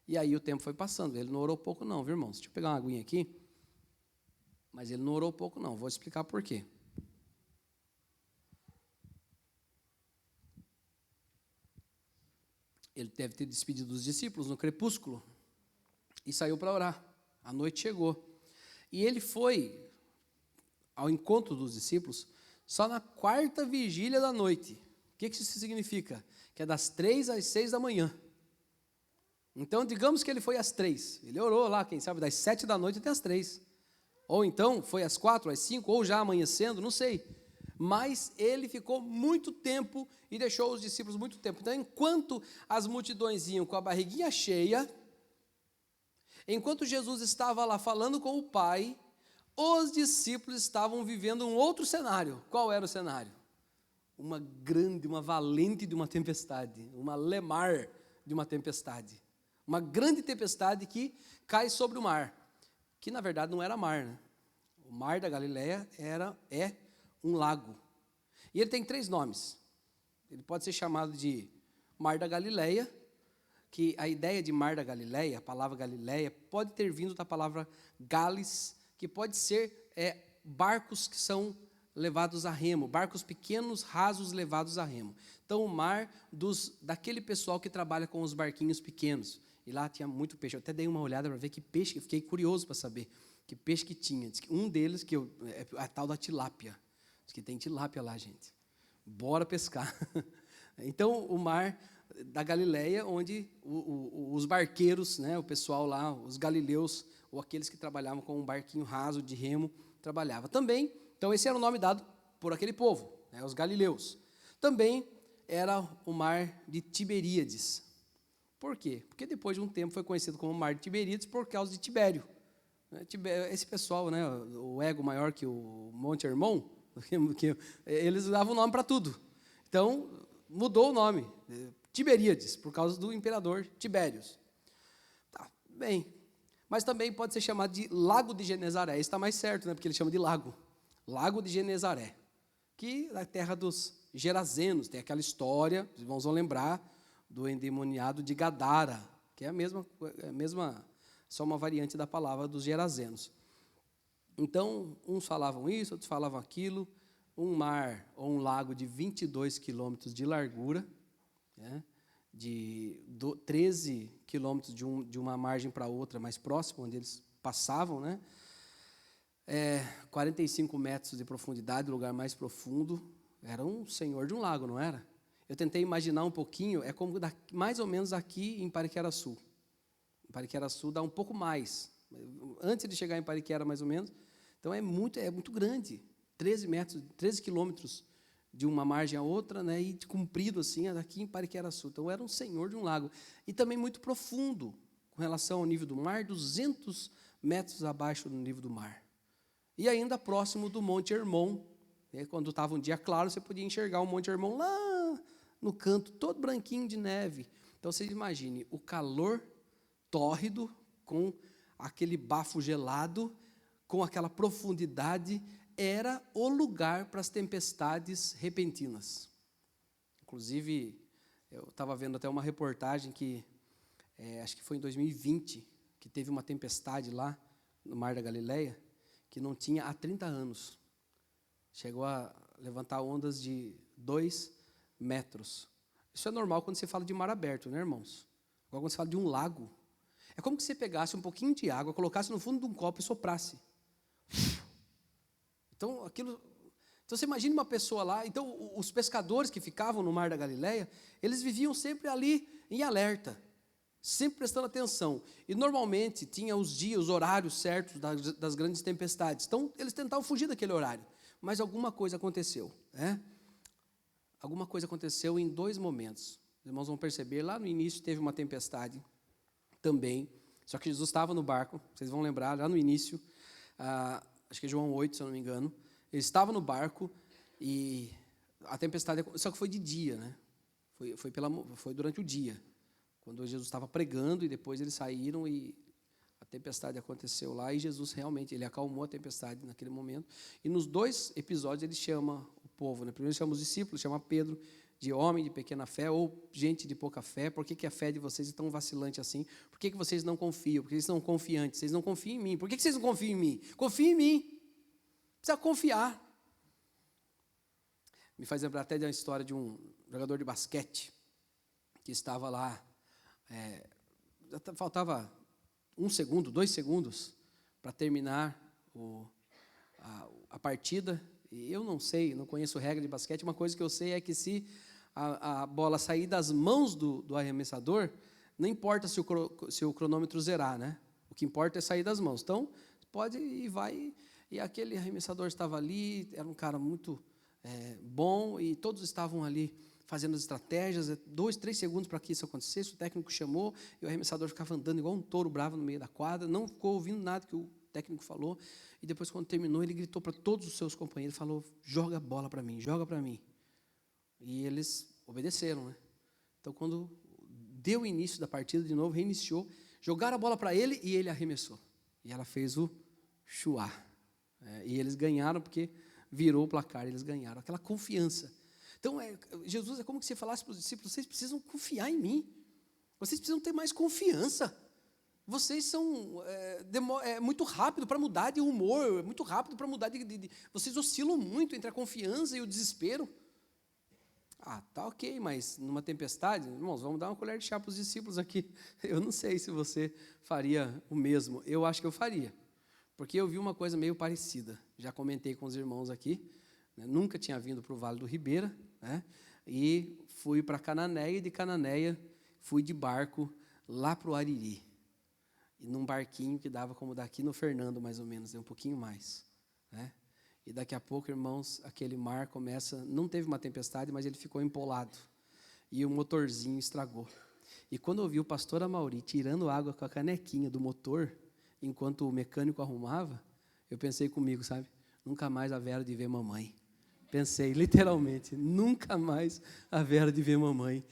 E aí o tempo foi passando, ele não orou pouco não, viu, irmãos? Deixa eu pegar uma aguinha aqui, mas ele não orou pouco não, vou explicar por quê. Ele deve ter despedido os discípulos no crepúsculo e saiu para orar. A noite chegou. E ele foi ao encontro dos discípulos só na 4ª vigília da noite. O que isso significa? Que é das 3 às 6 da manhã. Então, digamos que ele foi às 3. Ele orou lá, quem sabe, das 7 da noite até às 3. Ou então foi às 4, às 5, ou já amanhecendo, não sei. Mas ele ficou muito tempo e deixou os discípulos muito tempo. Então, enquanto as multidões iam com a barriguinha cheia, enquanto Jesus estava lá falando com o Pai, os discípulos estavam vivendo um outro cenário. Qual era o cenário? Uma grande, uma valente de uma tempestade, uma lemar de uma tempestade. Uma grande tempestade que cai sobre o mar, que na verdade não era mar, né? O mar da Galileia é um lago. E ele tem 3 nomes. Ele pode ser chamado de Mar da Galileia, que a ideia de Mar da Galileia, a palavra Galileia, pode ter vindo da palavra Gales, que pode ser barcos que são levados a remo, barcos pequenos, rasos, levados a remo. Então, o mar daquele pessoal que trabalha com os barquinhos pequenos. E lá tinha muito peixe. Eu até dei uma olhada para ver que peixe, eu fiquei curioso para saber que peixe que tinha. Diz que um deles, é a tal da tilápia. Diz que tem tilápia lá, gente. Bora pescar. Então, o mar da Galileia, onde os barqueiros, né, o pessoal lá, os galileus, ou aqueles que trabalhavam com um barquinho raso de remo, trabalhava. Também, então esse era o nome dado por aquele povo, né, os galileus. Também era o mar de Tiberíades. Por quê? Porque depois de um tempo foi conhecido como mar de Tiberíades por causa de Tibério. Esse pessoal, né, o ego maior que o Monte Hermon, que eles davam o nome para tudo. Então, mudou o nome, Tiberíades, por causa do imperador Tibérios. Tá, bem. mas também pode ser chamado de Lago de Genezaré. Está mais certo, né? Porque ele chama de lago. Lago de Genezaré, que é a terra dos Gerazenos. Tem aquela história, os irmãos vão lembrar, do endemoniado de Gadara, que é a mesma, só uma variante da palavra dos Gerazenos. Então, uns falavam isso, outros falavam aquilo. Um mar ou um lago de 22 quilômetros de largura, né? De 13 quilômetros de uma margem para outra, mais próxima, onde eles passavam, né? 45 metros de profundidade, o lugar mais profundo. Era um senhor de um lago, não era? Eu tentei imaginar um pouquinho, é como mais ou menos aqui em Pariquera-Sul. Em Pariquera-Sul dá um pouco mais, antes de chegar em Pariquera, mais ou menos. Então, é muito grande, 13 quilômetros de uma margem a outra, né, e comprido assim, aqui em Pariquera-Sul. Então, era um senhor de um lago. E também muito profundo, com relação ao nível do mar, 200 metros abaixo do nível do mar. E ainda próximo do Monte Hermon. Quando estava um dia claro, você podia enxergar o Monte Hermon lá no canto, todo branquinho de neve. Então, você imagine o calor tórrido, com aquele bafo gelado, com aquela profundidade, era o lugar para as tempestades repentinas. Inclusive, eu estava vendo até uma reportagem que, acho que foi em 2020, que teve uma tempestade lá no Mar da Galileia, que não tinha há 30 anos. Chegou a levantar ondas de 2 metros. Isso é normal quando você fala de mar aberto, né, irmãos? Agora, quando você fala de um lago, é como que você pegasse um pouquinho de água, colocasse no fundo de um copo e soprasse. Então, então, você imagina uma pessoa lá. Então, os pescadores que ficavam no Mar da Galileia, eles viviam sempre ali em alerta, sempre prestando atenção. E, normalmente, tinha os horários certos das grandes tempestades. Então, eles tentavam fugir daquele horário. Mas alguma coisa aconteceu, né? Alguma coisa aconteceu em 2 momentos. Os irmãos vão perceber, lá no início teve uma tempestade também, só que Jesus estava no barco, vocês vão lembrar, lá no início, acho que é João 8, se eu não me engano, ele estava no barco e a tempestade, só que foi de dia, né? Foi durante o dia, quando Jesus estava pregando, e depois eles saíram e a tempestade aconteceu lá, e Jesus realmente, ele acalmou a tempestade naquele momento. E nos 2 episódios ele chama o povo, né? Primeiro ele chama os discípulos, chama Pedro de homem de pequena fé, ou gente de pouca fé. Por que a fé de vocês é tão vacilante assim? Por que vocês não confiam? Por que vocês são confiantes? Vocês não confiam em mim. Por que vocês não confiam em mim? Confiem em mim. Precisa confiar. Me faz lembrar até de uma história de um jogador de basquete que estava lá, faltava 1 segundo, 2 segundos para terminar a partida. E eu não sei, não conheço regra de basquete. Uma coisa que eu sei é que se a bola sair das mãos do arremessador, não importa se o cronômetro zerar, né? O que importa é sair das mãos. Então, pode e vai. E aquele arremessador estava ali, era um cara muito bom, e todos estavam ali fazendo as estratégias, 2, 3 segundos para que isso acontecesse. O técnico chamou, e o arremessador ficava andando igual um touro bravo no meio da quadra, não ficou ouvindo nada que o técnico falou. E depois, quando terminou, ele gritou para todos os seus companheiros, falou: joga a bola para mim, joga para mim. E eles obedeceram, né? Então, quando deu o início da partida de novo, reiniciou, jogaram a bola para ele e ele arremessou. E ela fez o chuá. E eles ganharam porque virou o placar, eles ganharam. Aquela confiança. Então, Jesus é como que você falasse para os discípulos: vocês precisam confiar em mim. Vocês precisam ter mais confiança. Vocês são muito rápido para mudar de humor, é muito rápido para mudar vocês oscilam muito entre a confiança e o desespero. Tá ok, mas numa tempestade, irmãos, vamos dar uma colher de chá para os discípulos aqui. Eu não sei se você faria o mesmo. Eu acho que eu faria, porque eu vi uma coisa meio parecida. Já comentei com os irmãos aqui, né? Nunca tinha vindo para o Vale do Ribeira, né? E fui para Cananéia, e de Cananéia fui de barco lá para o Ariri. E num barquinho que dava como daqui no Fernando, mais ou menos, um pouquinho mais, né? E daqui a pouco, irmãos, aquele mar começa, não teve uma tempestade, mas ele ficou empolado. E o motorzinho estragou. E quando eu vi o pastor Amauri tirando água com a canequinha do motor, enquanto o mecânico arrumava, eu pensei comigo, sabe? Nunca mais haverá de ver mamãe. Pensei, literalmente, nunca mais haverá de ver mamãe.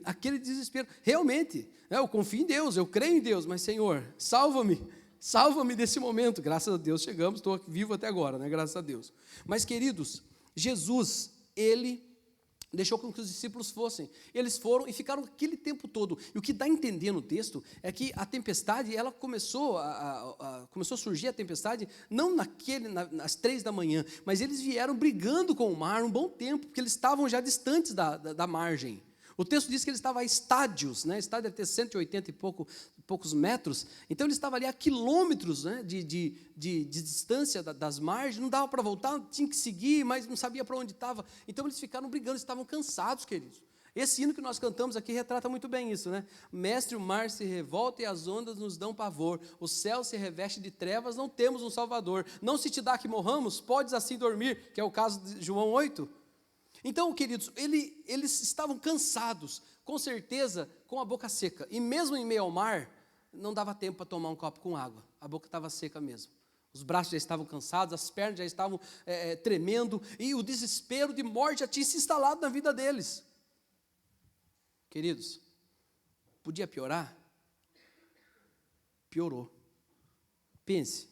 Aquele desespero, realmente, eu confio em Deus, eu creio em Deus, mas Senhor, salva-me, salva-me desse momento. Graças a Deus chegamos, estou vivo até agora, né? Graças a Deus. Mas, queridos, Jesus, ele deixou com que os discípulos fossem. Eles foram e ficaram aquele tempo todo. E o que dá a entender no texto é que a tempestade, ela começou a surgir, a tempestade, não às 3 da manhã, mas eles vieram brigando com o mar um bom tempo, porque eles estavam já distantes da margem. O texto diz que ele estava a estádios, né? Estádio deve ter 180 e poucos metros, então ele estava ali a quilômetros, né, de distância das margens, não dava para voltar, tinha que seguir, mas não sabia para onde estava, então eles ficaram brigando, estavam cansados, queridos. Esse hino que nós cantamos aqui retrata muito bem isso, né? Mestre, o mar se revolta e as ondas nos dão pavor, o céu se reveste de trevas, não temos um Salvador, não se te dá que morramos, podes assim dormir, que é o caso de João 8. Então, queridos, eles estavam cansados, com certeza, com a boca seca. E mesmo em meio ao mar, não dava tempo para tomar um copo com água. A boca estava seca mesmo. Os braços já estavam cansados, as pernas já estavam tremendo, e o desespero de morte já tinha se instalado na vida deles. Queridos, podia piorar? Piorou. Pense,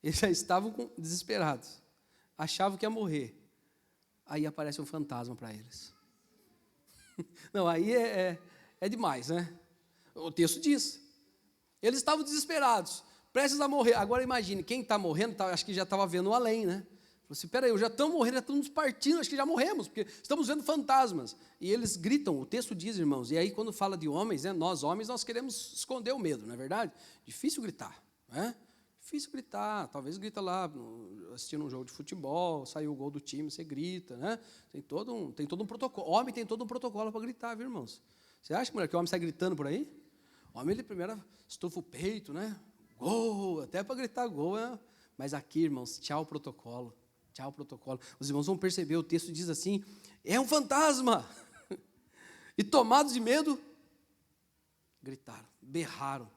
eles já estavam desesperados, achavam que ia morrer. Aí aparece um fantasma para eles. Não, aí é demais, né? O texto diz. Eles estavam desesperados, prestes a morrer. Agora imagine, quem está morrendo, acho que já estava vendo o além, né? Falou assim, peraí, já estamos morrendo, já estamos partindo, acho que já morremos, porque estamos vendo fantasmas. E eles gritam, o texto diz, irmãos, e aí quando fala de homens, né, nós homens, nós queremos esconder o medo, não é verdade? Difícil gritar, né? Difícil gritar, talvez grita lá, assistindo um jogo de futebol, saiu o gol do time, você grita, né? Tem todo um protocolo. Homem tem todo um protocolo para gritar, viu, irmãos? Você acha, mulher, que o homem sai gritando por aí? O homem, ele primeiro estufa o peito, né? Gol, até para gritar gol, né? Mas aqui, irmãos, tchau protocolo, tchau protocolo. Os irmãos vão perceber, o texto diz assim, é um fantasma. E tomados de medo, gritaram, berraram,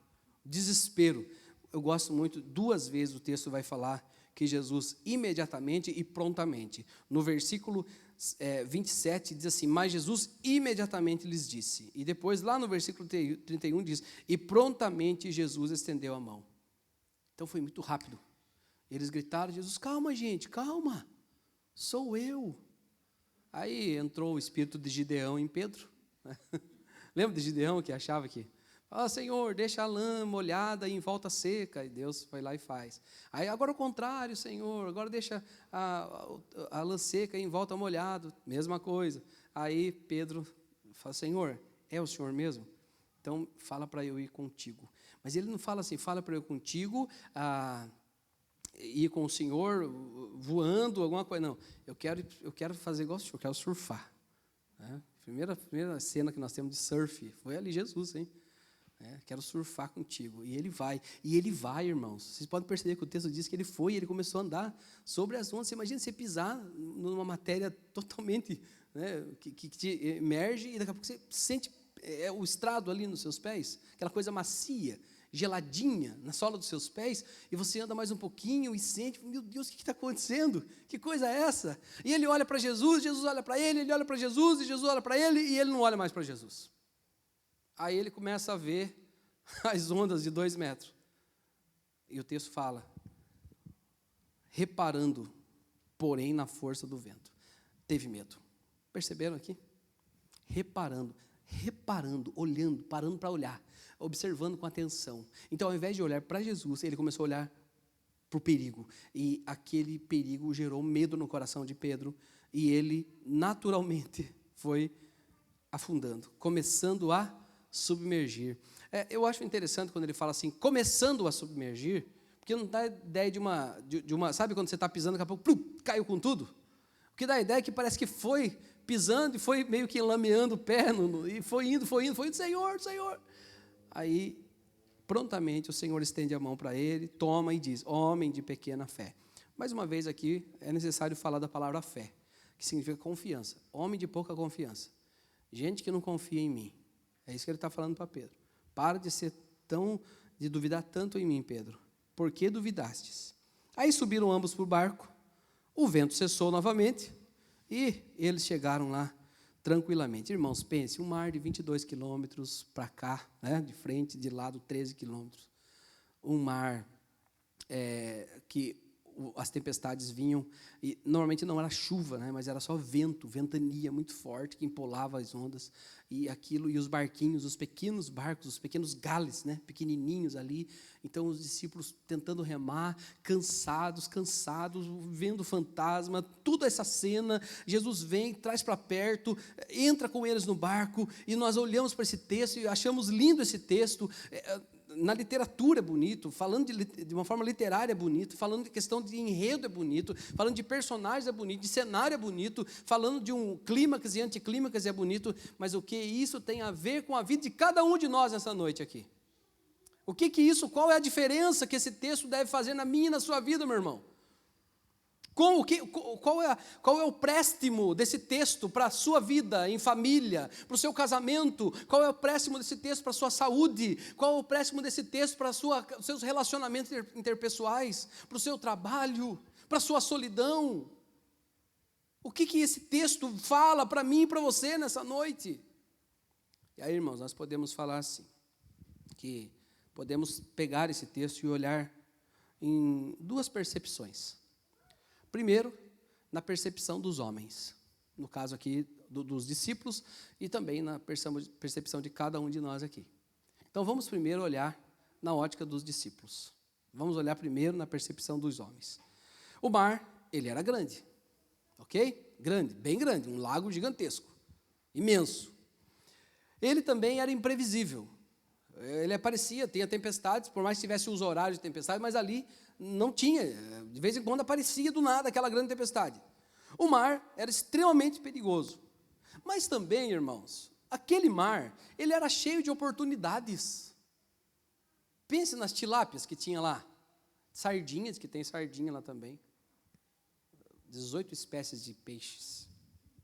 desespero. Eu gosto muito, 2 vezes o texto vai falar que Jesus imediatamente e prontamente. No versículo 27 diz assim, mas Jesus imediatamente lhes disse. E depois lá no versículo 31 diz, e prontamente Jesus estendeu a mão. Então foi muito rápido. Eles gritaram, Jesus, calma gente, calma, sou eu. Aí entrou o espírito de Gideão em Pedro. Lembra de Gideão que achava que... Senhor, deixa a lã molhada em volta seca. E Deus vai lá e faz. Aí agora o contrário, Senhor, agora deixa a lã seca em volta molhada. Mesma coisa. Aí Pedro fala, Senhor, é o Senhor mesmo? Então fala para eu ir contigo. Mas ele não fala assim, fala para eu ir contigo, ir com o Senhor voando, alguma coisa. Não, eu quero fazer igual o Senhor, eu quero surfar. Primeira cena que nós temos de surf foi ali Jesus, hein? Quero surfar contigo. E ele vai, irmãos. Vocês podem perceber que o texto diz que ele foi, e ele começou a andar sobre as ondas. Você imagina você pisar numa matéria totalmente, né, que te emerge, e daqui a pouco você sente o estrado ali nos seus pés, aquela coisa macia, geladinha na sola dos seus pés, e você anda mais um pouquinho e sente, meu Deus, o que está acontecendo? Que coisa é essa? E ele olha para Jesus, Jesus olha para ele olha para Jesus, e Jesus olha para ele, e ele não olha mais para Jesus. Aí ele começa a ver as ondas de 2 metros. E o texto fala, reparando, porém, na força do vento. Teve medo. Perceberam aqui? Reparando, olhando, parando para olhar, observando com atenção. Então, ao invés de olhar para Jesus, ele começou a olhar para o perigo. E aquele perigo gerou medo no coração de Pedro. E ele, naturalmente, foi afundando, começando a submergir. Eu acho interessante quando ele fala assim, começando a submergir, porque não dá ideia de uma sabe quando você está pisando, daqui a pouco, caiu com tudo? O que dá a ideia é que parece que foi pisando e foi meio que enlameando o pé, e foi indo, Senhor, Senhor. Aí, prontamente, o Senhor estende a mão para ele, toma e diz, homem de pequena fé. Mais uma vez aqui, é necessário falar da palavra fé, que significa confiança. Homem de pouca confiança. Gente que não confia em mim. É isso que ele está falando para Pedro. Para de duvidar tanto em mim, Pedro. Por que duvidastes? Aí subiram ambos para o barco, o vento cessou novamente, e eles chegaram lá tranquilamente. Irmãos, pense, um mar de 22 quilômetros para cá, né, de frente, de lado 13 quilômetros. um mar que as tempestades vinham, e normalmente não era chuva, né, mas era só vento, ventania muito forte, que empolava as ondas, e os barquinhos, os pequenos barcos, os pequenos gales, né, pequenininhos ali. Então os discípulos tentando remar, cansados, vendo fantasma, toda essa cena. Jesus vem, traz para perto, entra com eles no barco, e nós olhamos para esse texto e achamos lindo esse texto. Na literatura é bonito, falando de uma forma literária é bonito, falando de questão de enredo é bonito, falando de personagens é bonito, de cenário é bonito, falando de um clímax e anticlímax é bonito, mas o que isso tem a ver com a vida de cada um de nós nessa noite aqui? Qual é a diferença que esse texto deve fazer na minha e na sua vida, meu irmão? Qual é o préstimo desse texto para a sua vida em família, para o seu casamento? Qual é o préstimo desse texto para a sua saúde? Qual é o préstimo desse texto para os seus relacionamentos interpessoais, para o seu trabalho, para a sua solidão? O que esse texto fala para mim e para você nessa noite? E aí, irmãos, nós podemos falar assim, que podemos pegar esse texto e olhar em duas percepções. Primeiro, na percepção dos homens, no caso aqui dos discípulos, e também na percepção de cada um de nós aqui. Então vamos primeiro olhar na ótica dos discípulos. Vamos olhar primeiro na percepção dos homens. O mar, ele era grande, ok? Grande, bem grande, um lago gigantesco, imenso. Ele também era imprevisível. Ele aparecia, tinha tempestades, por mais que tivesse os horários de tempestade, mas ali não tinha, de vez em quando aparecia do nada aquela grande tempestade. O mar era extremamente perigoso. Mas também, irmãos, aquele mar, ele era cheio de oportunidades. Pense nas tilápias que tinha lá, sardinhas, que tem sardinha lá também. 18 espécies de peixes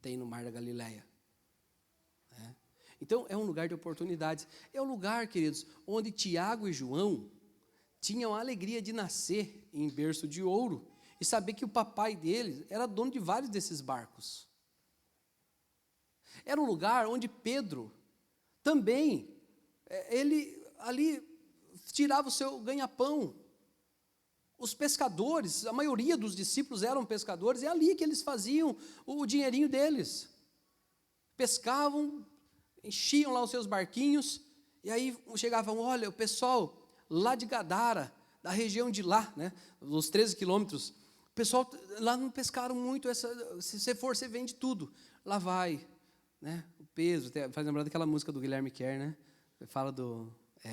tem no mar da Galileia. Então, é um lugar de oportunidades. É um lugar, queridos, onde Tiago e João tinham a alegria de nascer em berço de ouro e saber que o papai deles era dono de vários desses barcos. Era um lugar onde Pedro também, ele ali tirava o seu ganha-pão. Os pescadores, a maioria dos discípulos eram pescadores, é ali que eles faziam o dinheirinho deles. Pescavam, enchiam lá os seus barquinhos, e aí chegavam, olha, o pessoal lá de Gadara, da região de lá, né, os 13 quilômetros, o pessoal lá não pescaram muito, se você for, você vende tudo. Lá vai, né, o peso, faz lembrar daquela música do Guilherme Kerr, né, fala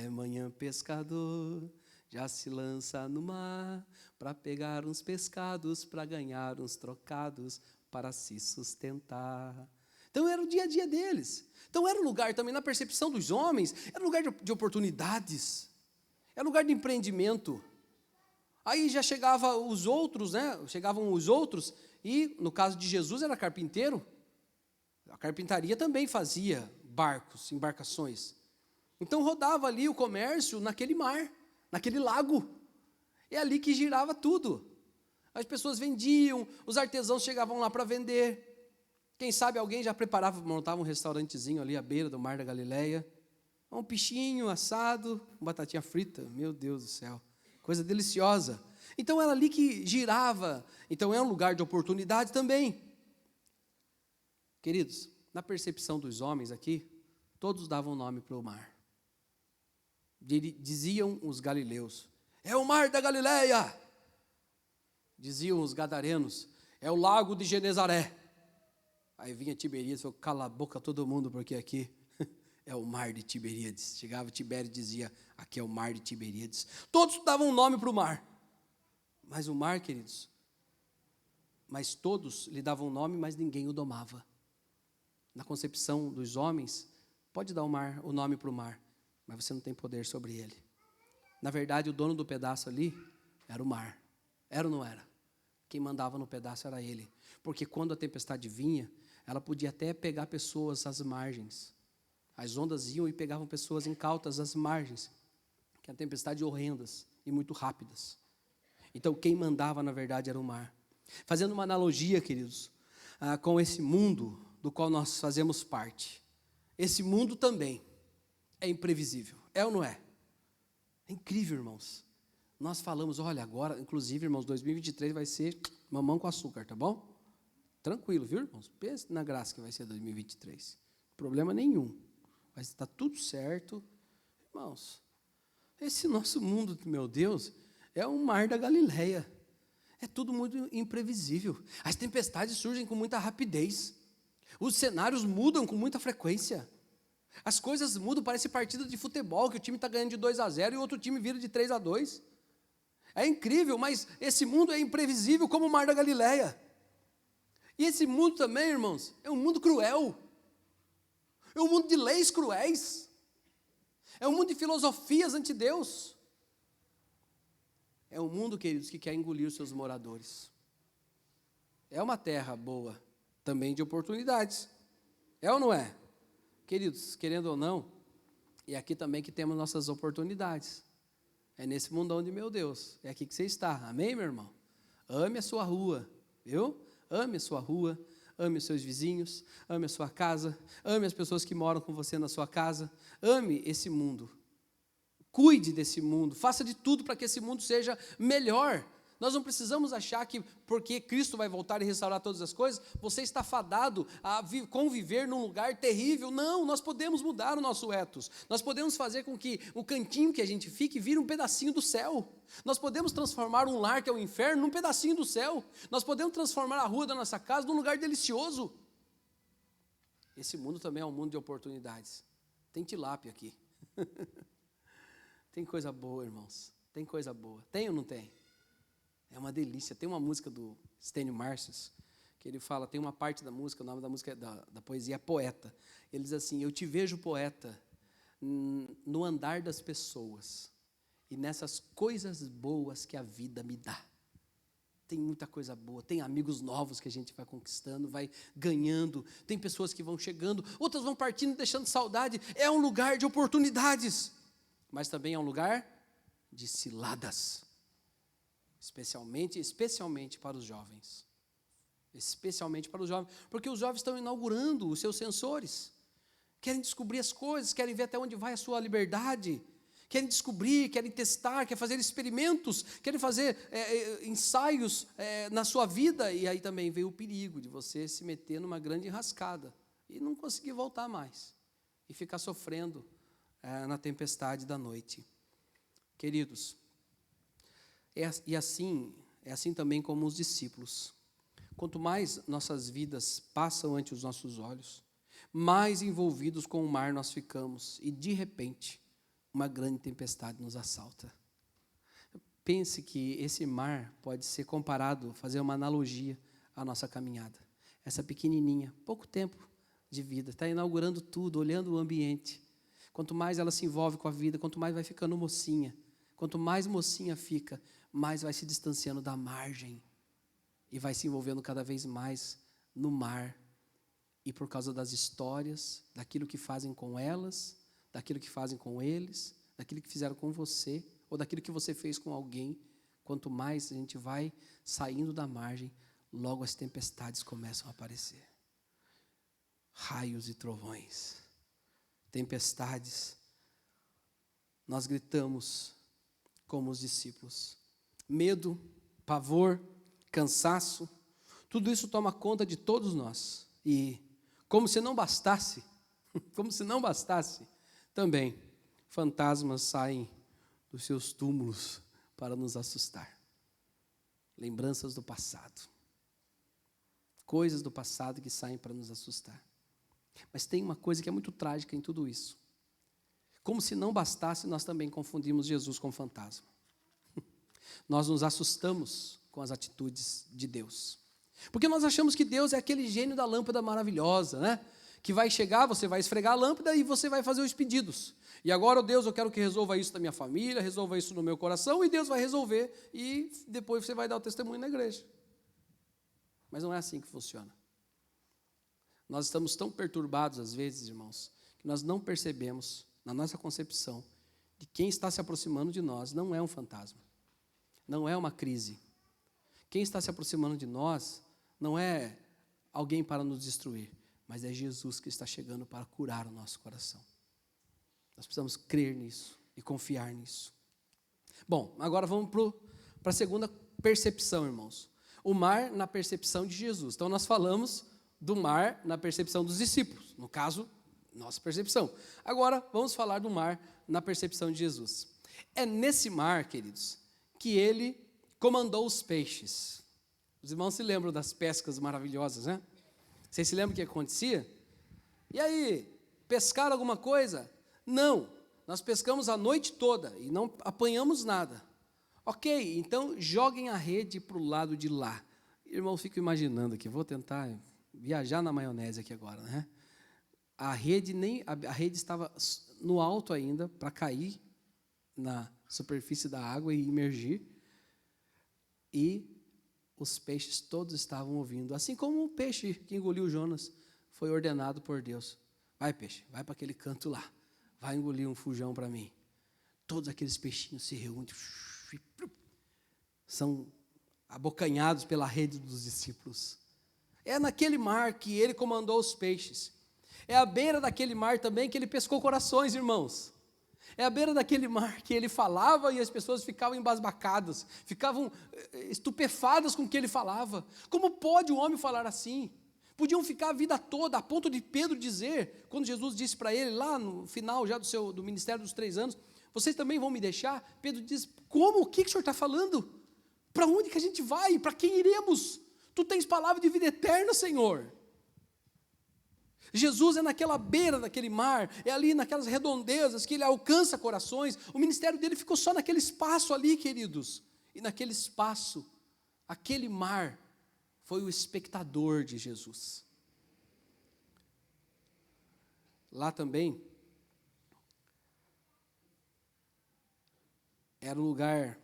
manhã pescador, já se lança no mar, para pegar uns pescados, para ganhar uns trocados, para se sustentar. Então era o dia a dia deles. Então era um lugar também, na percepção dos homens, era um lugar de oportunidades, era um lugar de empreendimento. Aí já chegavam os outros, e no caso de Jesus era carpinteiro. A carpintaria também fazia barcos, embarcações. Então rodava ali o comércio naquele mar, naquele lago. É ali que girava tudo. As pessoas vendiam, os artesãos chegavam lá para vender. Quem sabe alguém já montava um restaurantezinho ali à beira do mar da Galileia. Um peixinho assado, batatinha frita, meu Deus do céu, coisa deliciosa. Então era ali que girava. Então é um lugar de oportunidade também. Queridos, na percepção dos homens aqui, todos davam nome para o mar. Diziam os galileus, é o mar da Galileia. Diziam os gadarenos, é o lago de Genezaré. Aí vinha Tiberíades e falou, cala a boca todo mundo, porque aqui é o mar de Tiberíades. Chegava Tibério e dizia, aqui é o mar de Tiberíades. Todos davam um nome para o mar. Mas o mar, queridos, mas todos lhe davam um nome, mas ninguém o domava. Na concepção dos homens, pode dar o nome para o mar, mas você não tem poder sobre ele. Na verdade, o dono do pedaço ali era o mar. Era ou não era? Quem mandava no pedaço era ele. Porque quando a tempestade vinha, ela podia até pegar pessoas às margens. As ondas iam e pegavam pessoas incautas às margens. Que a tempestade horrendas e muito rápidas. Então, quem mandava, na verdade, era o mar. Fazendo uma analogia, queridos, com esse mundo do qual nós fazemos parte. Esse mundo também é imprevisível. É ou não é? É incrível, irmãos. Nós falamos, olha, agora, inclusive, irmãos, 2023 vai ser mamão com açúcar, tá bom? Tranquilo, viu, irmãos? Pense na graça que vai ser 2023. Problema nenhum. Vai estar tudo certo. Irmãos, esse nosso mundo, meu Deus, é um mar da Galileia. É tudo muito imprevisível. As tempestades surgem com muita rapidez. Os cenários mudam com muita frequência. As coisas mudam, parece partida de futebol, que o time está ganhando de 2-0 e o outro time vira de 3-2. É incrível, mas esse mundo é imprevisível como o mar da Galileia. E esse mundo também, irmãos, é um mundo cruel. É um mundo de leis cruéis. É um mundo de filosofias ante Deus. É um mundo, queridos, que quer engolir os seus moradores. É uma terra boa, também de oportunidades. É ou não é? Queridos, querendo ou não, é aqui também que temos nossas oportunidades. É nesse mundão de meu Deus. É aqui que você está. Amém, meu irmão? Ame a sua rua, viu? Ame a sua rua, ame os seus vizinhos, ame a sua casa, ame as pessoas que moram com você na sua casa. Ame esse mundo. Cuide desse mundo. Faça de tudo para que esse mundo seja melhor. Nós não precisamos achar que porque Cristo vai voltar e restaurar todas as coisas, você está fadado a conviver num lugar terrível. Não, nós podemos mudar o nosso ethos. Nós podemos fazer com que o cantinho que a gente fique vire um pedacinho do céu. Nós podemos transformar um lar que é o inferno num pedacinho do céu. Nós podemos transformar a rua da nossa casa num lugar delicioso. Esse mundo também é um mundo de oportunidades. Tem tilápia aqui. Tem coisa boa, irmãos. Tem coisa boa. Tem ou não tem? É uma delícia. Tem uma música do Stênio Marcius, que ele fala, tem uma parte da música, o nome da música da poesia é Poeta. Ele diz assim, eu te vejo, poeta, no andar das pessoas e nessas coisas boas que a vida me dá. Tem muita coisa boa, tem amigos novos que a gente vai conquistando, vai ganhando, tem pessoas que vão chegando, outras vão partindo, deixando saudade. É um lugar de oportunidades, mas também é um lugar de ciladas. Especialmente para os jovens. Especialmente para os jovens. Porque os jovens estão inaugurando os seus sensores. Querem descobrir as coisas, querem ver até onde vai a sua liberdade. Querem descobrir, querem testar, querem fazer experimentos, querem fazer ensaios na sua vida. E aí também veio o perigo de você se meter numa grande enrascada e não conseguir voltar mais. E ficar sofrendo na tempestade da noite. Queridos, é assim também como os discípulos. Quanto mais nossas vidas passam ante os nossos olhos, mais envolvidos com o mar nós ficamos. E, de repente, uma grande tempestade nos assalta. Pense que esse mar pode ser comparado, fazer uma analogia à nossa caminhada. Essa pequenininha, pouco tempo de vida, está inaugurando tudo, olhando o ambiente. Quanto mais ela se envolve com a vida, quanto mais vai ficando mocinha. Quanto mais mocinha fica, mais vai se distanciando da margem e vai se envolvendo cada vez mais no mar. E por causa das histórias, daquilo que fazem com elas, daquilo que fazem com eles, daquilo que fizeram com você, ou daquilo que você fez com alguém, quanto mais a gente vai saindo da margem, logo as tempestades começam a aparecer. Raios e trovões, tempestades. Nós gritamos como os discípulos. Medo, pavor, cansaço, tudo isso toma conta de todos nós. E como se não bastasse, também fantasmas saem dos seus túmulos para nos assustar. Lembranças do passado. Coisas do passado que saem para nos assustar. Mas tem uma coisa que é muito trágica em tudo isso. Como se não bastasse, nós também confundimos Jesus com fantasma. Nós nos assustamos com as atitudes de Deus. Porque nós achamos que Deus é aquele gênio da lâmpada maravilhosa, né? Que vai chegar, você vai esfregar a lâmpada e você vai fazer os pedidos. E agora, Deus, eu quero que resolva isso na minha família, resolva isso no meu coração, e Deus vai resolver, e depois você vai dar o testemunho na igreja. Mas não é assim que funciona. Nós estamos tão perturbados, às vezes, irmãos, que nós não percebemos, na nossa concepção, de quem está se aproximando de nós não é um fantasma, não é uma crise. Quem está se aproximando de nós não é alguém para nos destruir, mas é Jesus que está chegando para curar o nosso coração. Nós precisamos crer nisso e confiar nisso. Bom, agora vamos para a segunda percepção, irmãos. O mar na percepção de Jesus. Então, nós falamos do mar na percepção dos discípulos. No caso, nossa percepção. Agora, vamos falar do mar na percepção de Jesus. É nesse mar, queridos, que ele comandou os peixes. Os irmãos se lembram das pescas maravilhosas, né? Vocês se lembram o que acontecia? E aí, pescaram alguma coisa? Não, nós pescamos a noite toda e não apanhamos nada. Ok, então joguem a rede para o lado de lá. Irmão, fico imaginando aqui, vou tentar viajar na maionese aqui agora, né? A rede estava no alto ainda para cair na superfície da água e imergir. E os peixes todos estavam ouvindo, assim como o peixe que engoliu Jonas foi ordenado por Deus. Vai, peixe, vai para aquele canto lá, vai engolir um fujão para mim. Todos aqueles peixinhos se reúnem, são abocanhados pela rede dos discípulos. É naquele mar que ele comandou os peixes. É à beira daquele mar também que ele pescou corações, irmãos. É à beira daquele mar que ele falava e as pessoas ficavam embasbacadas, ficavam estupefadas com o que ele falava. Como pode o homem falar assim? Podiam ficar a vida toda, a ponto de Pedro dizer, quando Jesus disse para ele, lá no final já do ministério dos 3 anos, vocês também vão me deixar? Pedro diz, como? O que o senhor está falando? Para onde que a gente vai? Para quem iremos? Tu tens palavra de vida eterna, Senhor. Jesus é naquela beira daquele mar, é ali naquelas redondezas que ele alcança corações. O ministério dele ficou só naquele espaço ali, queridos. E naquele espaço, aquele mar foi o espectador de Jesus. Lá também era o lugar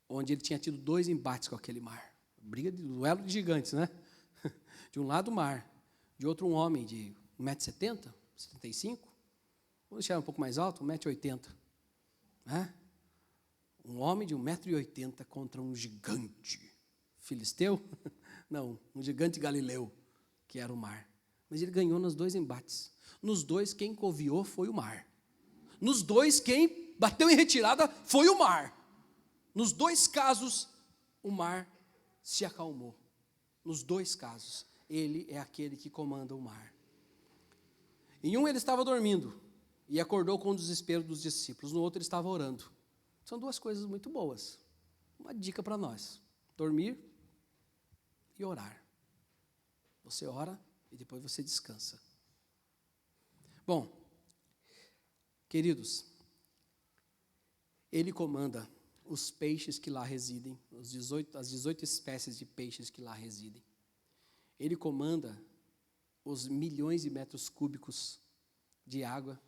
onde ele tinha tido 2 embates com aquele mar. Duelo de gigantes, né? De um lado o mar, de outro um homem de 1,70 m, 75. Vamos deixar um pouco mais alto, 1,80 m. Né? Um homem de 1,80 m contra um gigante filisteu? Não, um gigante galileu, que era o mar. Mas ele ganhou nos 2 embates. Nos 2, quem coviou foi o mar. Nos 2, quem bateu em retirada foi o mar. Nos 2 casos, o mar se acalmou. Nos 2 casos, ele é aquele que comanda o mar. Em um ele estava dormindo e acordou com o desespero dos discípulos. No outro ele estava orando. São 2 coisas muito boas. Uma dica para nós: dormir e orar. Você ora e depois você descansa. Bom, queridos, ele comanda os peixes que lá residem, as 18 espécies de peixes que lá residem. Ele comanda os milhões de metros cúbicos de água.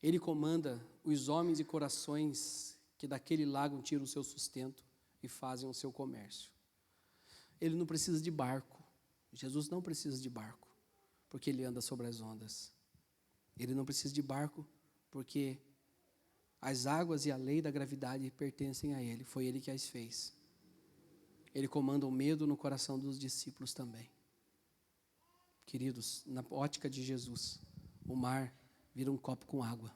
Ele comanda os homens e corações que daquele lago tiram o seu sustento e fazem o seu comércio. Ele não precisa de barco. Jesus não precisa de barco, porque ele anda sobre as ondas. Ele não precisa de barco, porque as águas e a lei da gravidade pertencem a ele. Foi ele que as fez. Ele comanda o medo no coração dos discípulos também. Queridos, na ótica de Jesus, o mar vira um copo com água.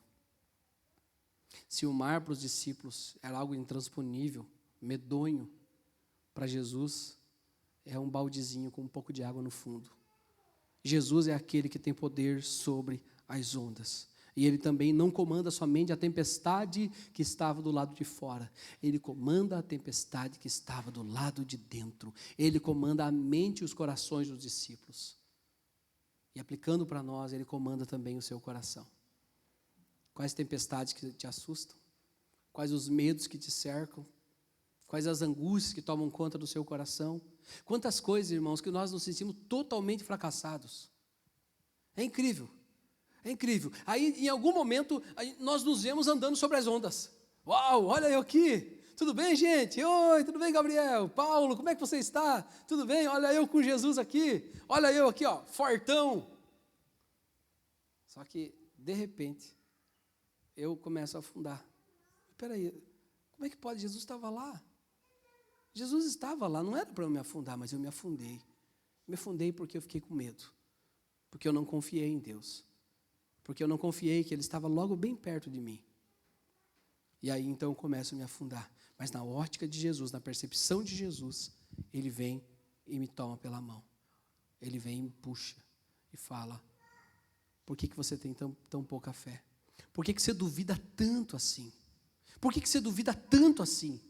Se o mar para os discípulos era algo intransponível, medonho, para Jesus é um baldezinho com um pouco de água no fundo. Jesus é aquele que tem poder sobre as ondas. E ele também não comanda somente a tempestade que estava do lado de fora. Ele comanda a tempestade que estava do lado de dentro. Ele comanda a mente e os corações dos discípulos. E aplicando para nós, ele comanda também o seu coração. Quais tempestades que te assustam? Quais os medos que te cercam? Quais as angústias que tomam conta do seu coração? Quantas coisas, irmãos, que nós nos sentimos totalmente fracassados. É incrível. É incrível. Aí, em algum momento, nós nos vemos andando sobre as ondas. Uau, olha eu aqui. Tudo bem, gente? Oi, tudo bem, Gabriel? Paulo, como é que você está? Tudo bem? Olha eu com Jesus aqui. Olha eu aqui, ó, fortão. Só que, de repente, eu começo a afundar. Espera aí, como é que pode? Jesus estava lá. Jesus estava lá, não era para eu me afundar, mas eu me afundei. Me afundei porque eu fiquei com medo. Porque eu não confiei em Deus. Porque eu não confiei que Ele estava logo bem perto de mim. E aí então eu começo a me afundar. Mas na ótica de Jesus, na percepção de Jesus, Ele vem e me toma pela mão. Ele vem e me puxa e fala: por que você tem tão pouca fé? Por que você duvida tanto assim? Por que você duvida tanto assim?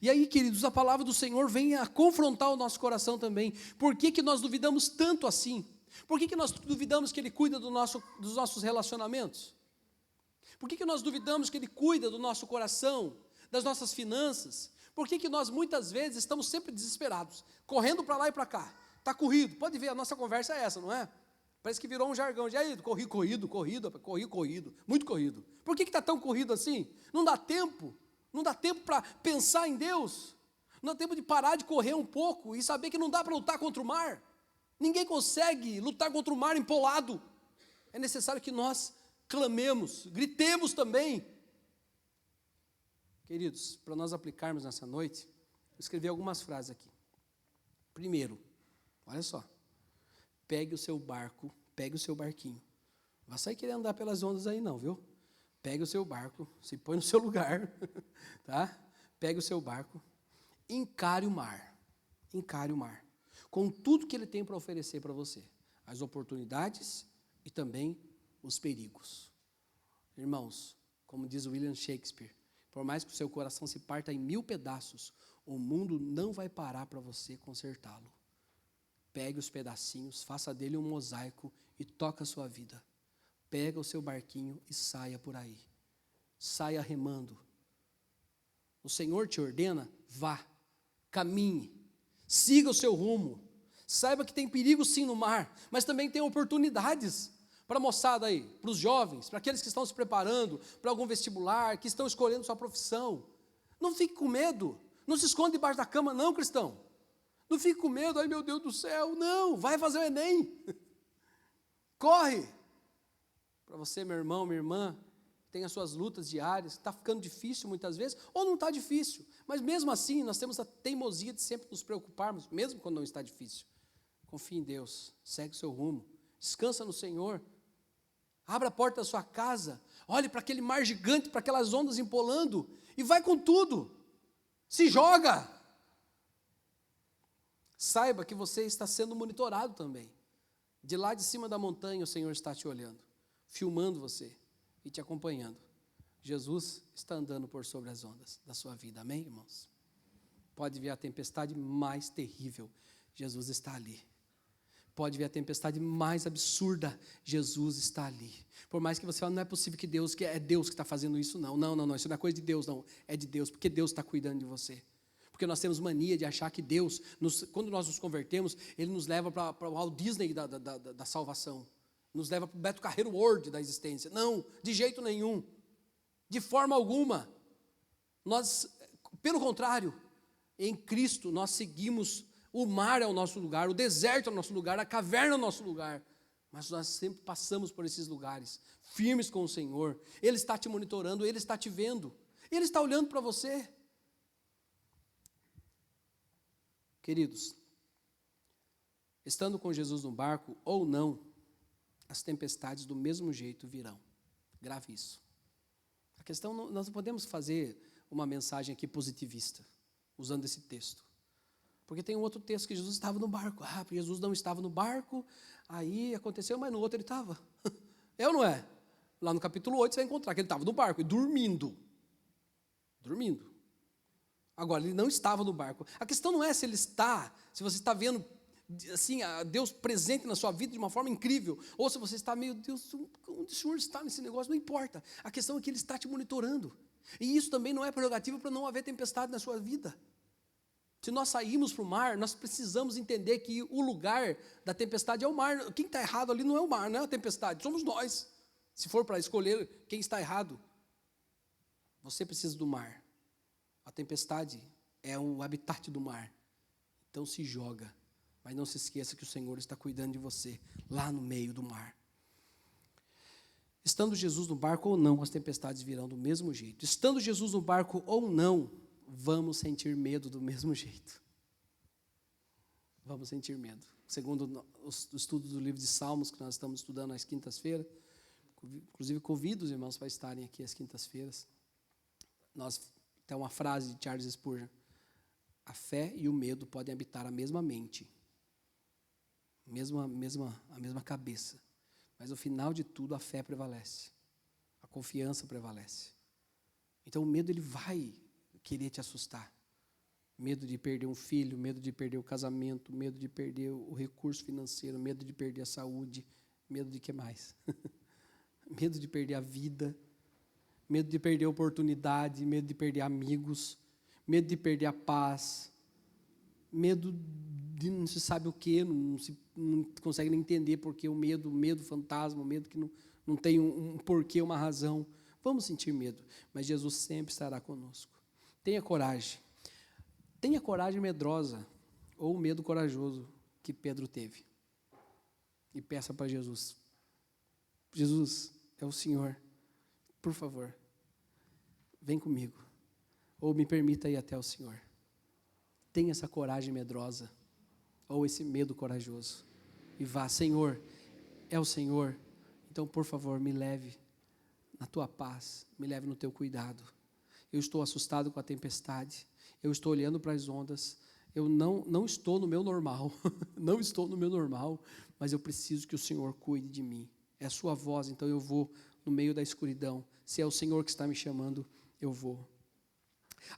E aí, queridos, a palavra do Senhor vem a confrontar o nosso coração também. Por que nós duvidamos tanto assim? Por que nós duvidamos que Ele cuida dos nossos relacionamentos? Por que nós duvidamos que Ele cuida do nosso coração, das nossas finanças? Por que nós muitas vezes estamos sempre desesperados, correndo para lá e para cá? Está corrido, pode ver, a nossa conversa é essa, não é? Parece que virou um jargão, já aí, corrido, muito corrido. Por que está tão corrido assim? Não dá tempo para pensar em Deus, não dá tempo de parar de correr um pouco e saber que não dá para lutar contra o mar. Ninguém consegue lutar contra o mar empolado. É necessário que nós clamemos, gritemos também. Queridos, para nós aplicarmos nessa noite, eu escrevi algumas frases aqui. Primeiro, olha só, pegue o seu barco, pegue o seu barquinho. Não vai sair querendo andar pelas ondas aí não, viu? Pegue o seu barco, se põe no seu lugar, tá? Pegue o seu barco, encare o mar, com tudo que ele tem para oferecer para você, as oportunidades e também os perigos. Irmãos, como diz William Shakespeare, por mais que o seu coração se parta em 1000 pedaços, o mundo não vai parar para você consertá-lo. Pegue os pedacinhos, faça dele um mosaico e toca a sua vida. Pega o seu barquinho e saia por aí. Saia remando. O Senhor te ordena, vá, caminhe, siga o seu rumo. Saiba que tem perigo sim no mar, mas também tem oportunidades para a moçada aí, para os jovens, para aqueles que estão se preparando para algum vestibular, que estão escolhendo sua profissão. Não fique com medo, não se esconde debaixo da cama não, cristão. Não fique com medo, ai meu Deus do céu, não, vai fazer o Enem. Corre. Para você, meu irmão, minha irmã, tem as suas lutas diárias, está ficando difícil muitas vezes, ou não está difícil, mas mesmo assim nós temos a teimosia de sempre nos preocuparmos, mesmo quando não está difícil. Confie em Deus, segue o seu rumo, descansa no Senhor, abra a porta da sua casa, olhe para aquele mar gigante, para aquelas ondas empolando, e vai com tudo, se joga. Saiba que você está sendo monitorado também, de lá de cima da montanha o Senhor está te olhando, filmando você e te acompanhando. Jesus está andando por sobre as ondas da sua vida, amém, irmãos? Pode vir a tempestade mais terrível, Jesus está ali. Pode vir a tempestade mais absurda, Jesus está ali. Por mais que você fale, não é possível que Deus, que é Deus que está fazendo isso, não, isso não é coisa de Deus, não, é de Deus, porque Deus está cuidando de você. Porque nós temos mania de achar que Deus, quando nós nos convertemos, Ele nos leva para o Walt Disney da salvação, nos leva para o Beto Carreiro World da existência. Não, de jeito nenhum, de forma alguma. Nós, pelo contrário, em Cristo nós seguimos, o mar é o nosso lugar, o deserto é o nosso lugar, a caverna é o nosso lugar, mas nós sempre passamos por esses lugares, firmes com o Senhor. Ele está te monitorando, Ele está te vendo, Ele está olhando para você. Queridos, estando com Jesus no barco ou não, as tempestades do mesmo jeito virão. Grave isso. A questão, nós não podemos fazer uma mensagem aqui positivista, usando esse texto. Porque tem um outro texto que Jesus estava no barco. Jesus não estava no barco, aí aconteceu, mas no outro ele estava. É ou não é? Lá no capítulo 8 você vai encontrar que ele estava no barco e dormindo. Dormindo. Agora, ele não estava no barco. A questão não é se ele está, se você está vendo assim, Deus presente na sua vida de uma forma incrível, ou se você está meio, Deus, onde o Senhor está nesse negócio, não importa. A questão é que Ele está te monitorando. E isso também não é prerrogativa para não haver tempestade na sua vida. Se nós sairmos para o mar, nós precisamos entender que o lugar da tempestade é o mar. Quem está errado ali não é o mar, não é a tempestade, somos nós. Se for para escolher quem está errado, você precisa do mar. A tempestade é o habitat do mar. Então se joga. Mas não se esqueça que o Senhor está cuidando de você, lá no meio do mar. Estando Jesus no barco ou não, as tempestades virão do mesmo jeito. Estando Jesus no barco ou não, vamos sentir medo do mesmo jeito. Vamos sentir medo. Segundo o estudo do livro de Salmos, que nós estamos estudando às quintas-feiras, inclusive convido os irmãos para estarem aqui às quintas-feiras. Tem uma frase de Charles Spurgeon: a fé e o medo podem habitar a mesma mente, a mesma cabeça, mas no final de tudo a fé prevalece, a confiança prevalece. Então o medo, ele vai querer te assustar. Medo de perder um filho, medo de perder o casamento, medo de perder o recurso financeiro, medo de perder a saúde, medo de que mais? Medo de perder a vida, medo de perder a oportunidade, medo de perder amigos, medo de perder a paz, medo de não se sabe o quê, não consegue nem entender porque o medo fantasma, o medo que não tem um porquê, uma razão. Vamos sentir medo, mas Jesus sempre estará conosco. Tenha coragem. Tenha coragem medrosa ou medo corajoso que Pedro teve. E peça para Jesus: Jesus, é o Senhor, por favor, vem comigo. Ou me permita ir até o Senhor. Tenha essa coragem medrosa ou esse medo corajoso. E vá: Senhor, é o Senhor, então por favor me leve na tua paz, me leve no teu cuidado. Eu estou assustado com a tempestade, eu estou olhando para as ondas, eu não estou no meu normal, não estou no meu normal, mas eu preciso que o Senhor cuide de mim. É a sua voz, então eu vou no meio da escuridão. Se é o Senhor que está me chamando, eu vou.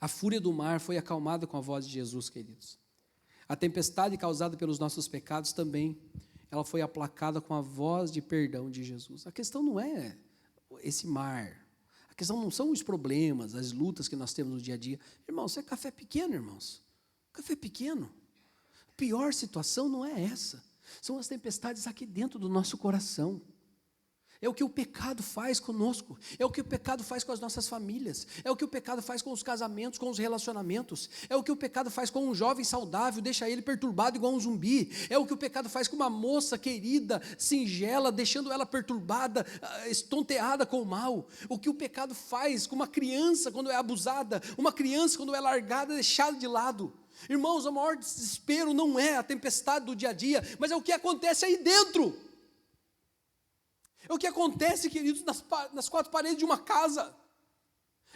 A fúria do mar foi acalmada com a voz de Jesus, queridos. A tempestade causada pelos nossos pecados também, ela foi aplacada com a voz de perdão de Jesus. A questão não é esse mar. A questão não são os problemas, as lutas que nós temos no dia a dia. Irmãos, isso é café pequeno, irmãos. Café pequeno. A pior situação não é essa. São as tempestades aqui dentro do nosso coração. É o que o pecado faz conosco, é o que o pecado faz com as nossas famílias, é o que o pecado faz com os casamentos, com os relacionamentos, é o que o pecado faz com um jovem saudável, deixa ele perturbado igual um zumbi, é o que o pecado faz com uma moça querida, singela, deixando ela perturbada, estonteada com o mal, o que o pecado faz com uma criança quando é abusada, uma criança quando é largada, deixada de lado. Irmãos, o maior desespero não é a tempestade do dia a dia, mas é o que acontece aí dentro. É o que acontece, queridos, nas quatro paredes de uma casa.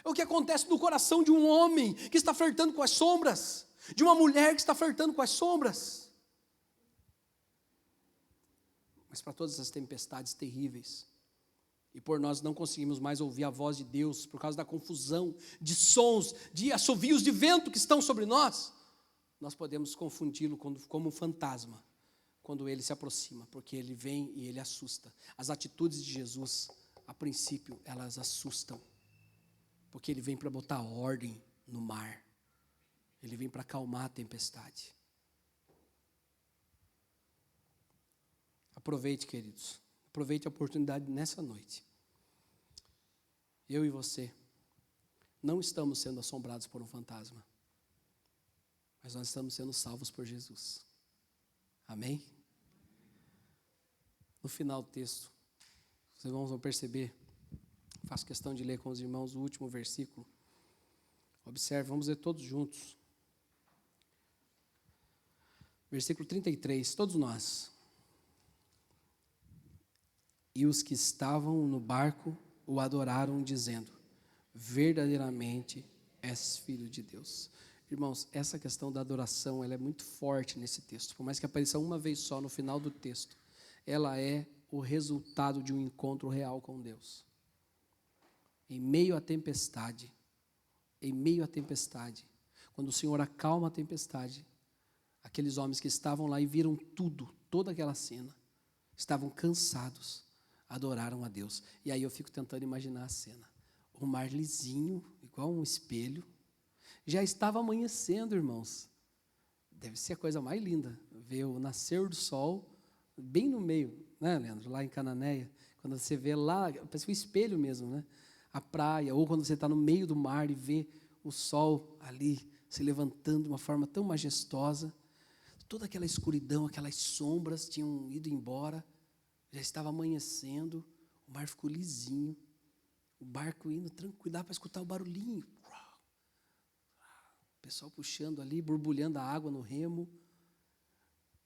É o que acontece no coração de um homem que está flertando com as sombras, de uma mulher que está flertando com as sombras. Mas para todas essas tempestades terríveis, e por nós não conseguimos mais ouvir a voz de Deus, por causa da confusão de sons, de assovios de vento que estão sobre nós, nós podemos confundi-lo como um fantasma, quando ele se aproxima, porque ele vem e ele assusta. As atitudes de Jesus, a princípio, elas assustam, porque ele vem para botar ordem no mar, ele vem para acalmar a tempestade. Aproveite, queridos, aproveite a oportunidade nessa noite. Eu e você não estamos sendo assombrados por um fantasma, mas nós estamos sendo salvos por Jesus. Amém? No final do texto, vocês vão perceber, faço questão de ler com os irmãos o último versículo. Observe, vamos ler todos juntos. Versículo 33, todos nós. E os que estavam no barco o adoraram, dizendo: verdadeiramente és filho de Deus. Irmãos, essa questão da adoração, ela é muito forte nesse texto. Por mais que apareça uma vez só no final do texto, ela é o resultado de um encontro real com Deus. Em meio à tempestade, quando o Senhor acalma a tempestade, aqueles homens que estavam lá e viram tudo, toda aquela cena, estavam cansados, adoraram a Deus. E aí eu fico tentando imaginar a cena. O mar lisinho, igual um espelho, já estava amanhecendo, irmãos. Deve ser a coisa mais linda, ver o nascer do sol, bem no meio, né, Leandro? Lá em Cananéia, quando você vê lá, parece um espelho mesmo, né? A praia, ou quando você está no meio do mar e vê o sol ali se levantando de uma forma tão majestosa, toda aquela escuridão, aquelas sombras tinham ido embora, já estava amanhecendo, o mar ficou lisinho, o barco indo tranquilo, dá para escutar o barulhinho. O pessoal puxando ali, borbulhando a água no remo,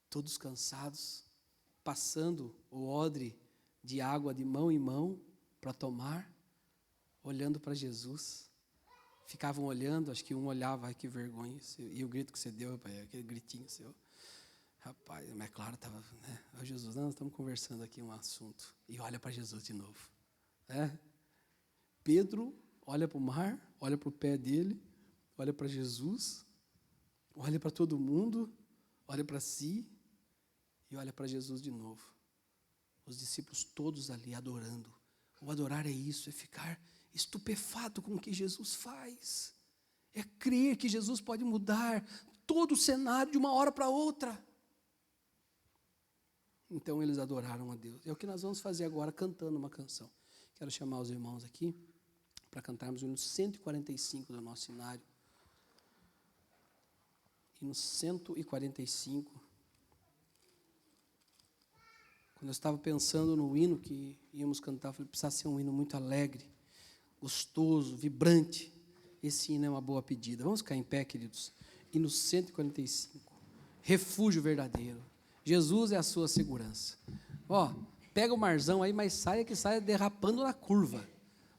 todos cansados, passando o odre de água de mão em mão para tomar, olhando para Jesus, ficavam olhando, acho que um olhava, ai que vergonha, e o grito que você deu, rapaz, aquele gritinho seu. Rapaz, mas claro, estava, né? Ô Jesus, nós estamos conversando aqui um assunto. E olha para Jesus de novo. Pedro olha para o mar, olha para o pé dele, olha para Jesus, olha para todo mundo, olha para si e olha para Jesus de novo. Os discípulos todos ali adorando. O adorar é isso, é ficar estupefato com o que Jesus faz. É crer que Jesus pode mudar todo o cenário de uma hora para outra. Então eles adoraram a Deus. É o que nós vamos fazer agora, cantando uma canção. Quero chamar os irmãos aqui para cantarmos o hino 145 do nosso cenário. Hino 145. Quando eu estava pensando no hino que íamos cantar, eu falei, precisa ser um hino muito alegre, gostoso, vibrante. Esse hino é uma boa pedida. Vamos ficar em pé, queridos. Hino 145. Refúgio verdadeiro. Jesus é a sua segurança. Pega o marzão aí, mas saia derrapando na curva.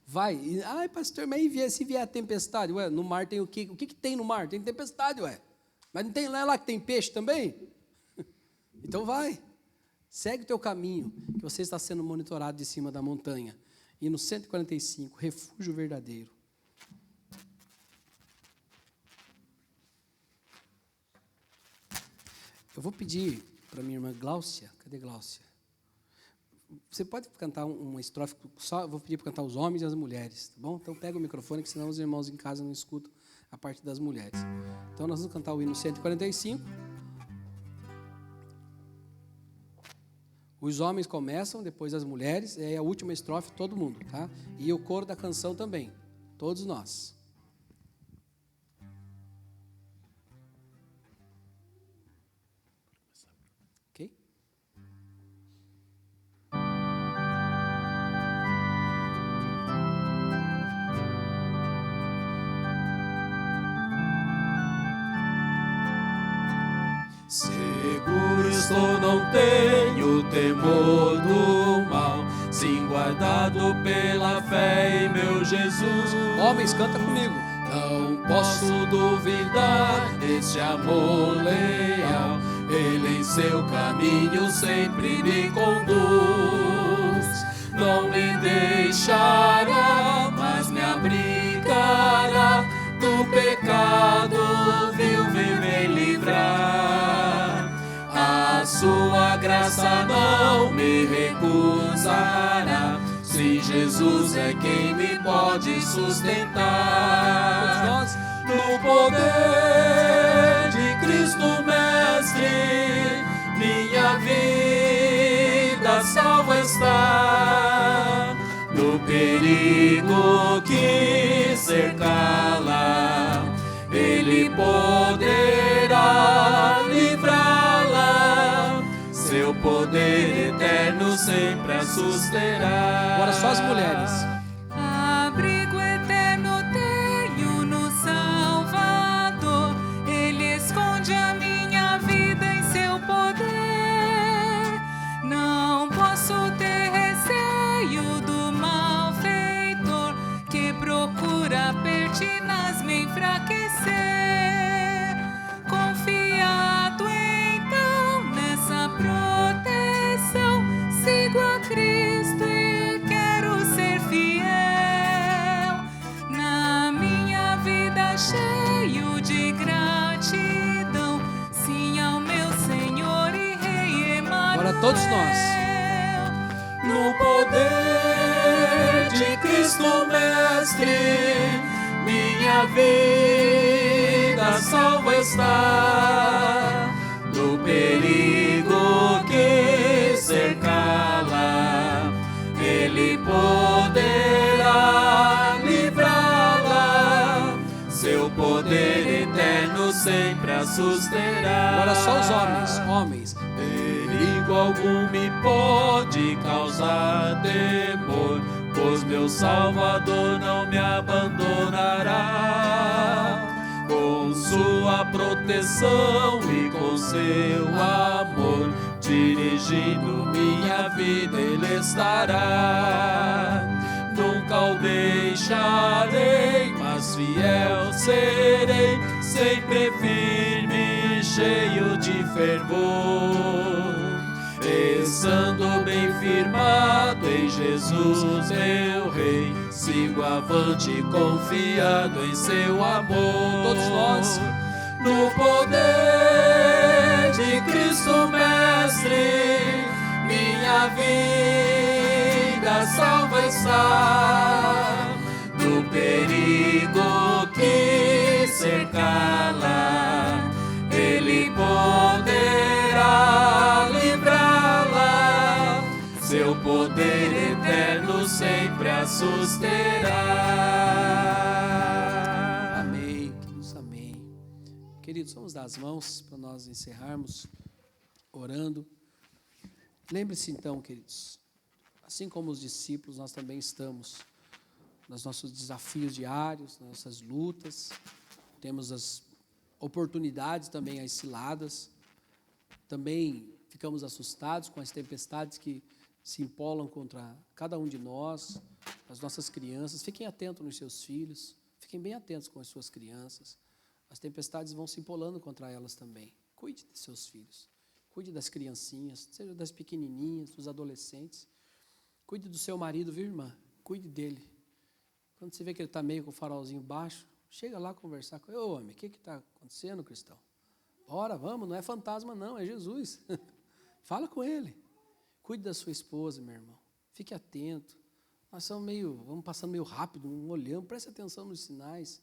Vai. Ai, pastor, mas se vier a tempestade? Ué, no mar tem o quê? O que tem no mar? Tem tempestade, ué. Mas não tem lá que tem peixe também? Então vai. Segue o teu caminho, que você está sendo monitorado de cima da montanha. E no 145, refúgio verdadeiro. Eu vou pedir para minha irmã Gláucia. Cadê Gláucia? Você pode cantar uma estrofe só, eu vou pedir para cantar os homens e as mulheres, tá bom? Então pega o microfone, que senão os irmãos em casa não escutam a parte das mulheres. Então nós vamos cantar o hino 145. Os homens começam, depois as mulheres, e aí a última estrofe todo mundo, tá? E o coro da canção também, todos nós. Ok? Seguro estou, não tenho temor do mal, sim guardado pela fé em meu Jesus. Homens, canta comigo. Não posso duvidar desse amor leal, Ele em seu caminho sempre me conduz. Não me deixará, mas me abrigará do pecado, vil me livrar. A sua graça não me recusará, se Jesus é quem me pode sustentar. No poder de Cristo Mestre, minha vida salva está. No perigo que cercá-la, Ele poderá livrá-la. Seu poder eterno sempre a susterá. Agora só as mulheres. Abrigo eterno tenho no Salvador, Ele esconde a minha vida em seu poder. Não posso ter receio do malfeitor, que procura pertinaz me enfraquecer. Confiado então nessa proteção, sigo a Cristo e quero ser fiel. Na minha vida cheio de gratidão, sim ao meu Senhor e Rei Emanuel. Agora todos nós. No poder de Cristo Mestre, minha vida salva está. Do perigo que cercá-la, Ele poderá livrá-la. Seu poder eterno sempre a susterá. Agora só os homens. Perigo algum me pode causar temor, pois meu Salvador não me abandonará. Com sua proteção e com seu amor, dirigindo minha vida Ele estará. Nunca o deixarei, mas mas fiel serei, sempre firme, cheio de fervor. Estando bem firmado em Jesus, meu Rei, sigo avante, confiado em seu amor. Todos nós, no poder de Cristo Mestre, minha vida salva está. Do perigo que cercá-la, Ele poderá livrá-la. Seu poder eterno sempre a susterá. amém, queridos, amém. Queridos, vamos dar as mãos para nós encerrarmos orando. Lembre-se então, queridos, assim como os discípulos, nós também estamos nos nossos desafios diários, nas nossas lutas, temos as oportunidades também, as ciladas, também ficamos assustados com as tempestades que se empolam contra cada um de nós, as nossas crianças. Fiquem atentos nos seus filhos, fiquem bem atentos com as suas crianças, as tempestades vão se empolando contra elas também. Cuide de seus filhos, cuide das criancinhas, seja das pequenininhas, dos adolescentes, cuide do seu marido, viu, irmã? Cuide dele. Quando você vê que ele está meio com o farolzinho baixo, chega lá conversar com ele. Ô, homem, o que está acontecendo, cristão? Bora, vamos, não é fantasma não, é Jesus. Fala com ele. Cuide da sua esposa, meu irmão. Fique atento. Nós vamos passando meio rápido, olhando, preste atenção nos sinais.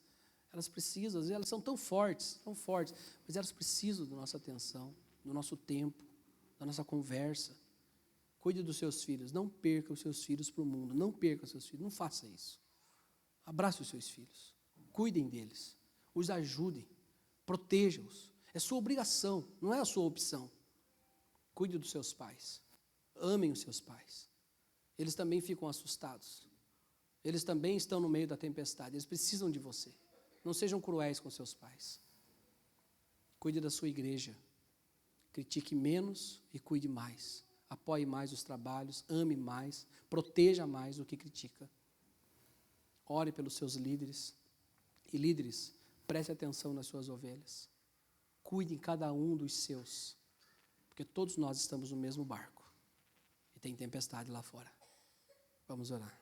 Elas precisam, às vezes elas são tão fortes, mas elas precisam da nossa atenção, do nosso tempo, da nossa conversa. Cuide dos seus filhos, não perca os seus filhos para o mundo, não perca os seus filhos, não faça isso. Abrace os seus filhos, cuidem deles, os ajudem, protejam-os. É sua obrigação, não é a sua opção. Cuide dos seus pais, amem os seus pais. Eles também ficam assustados, eles também estão no meio da tempestade, eles precisam de você. Não sejam cruéis com seus pais. Cuide da sua igreja, critique menos e cuide mais. Apoie mais os trabalhos, ame mais, proteja mais do que critica. Ore pelos seus líderes. E líderes, preste atenção nas suas ovelhas. Cuidem cada um dos seus. Porque todos nós estamos no mesmo barco. E tem tempestade lá fora. Vamos orar.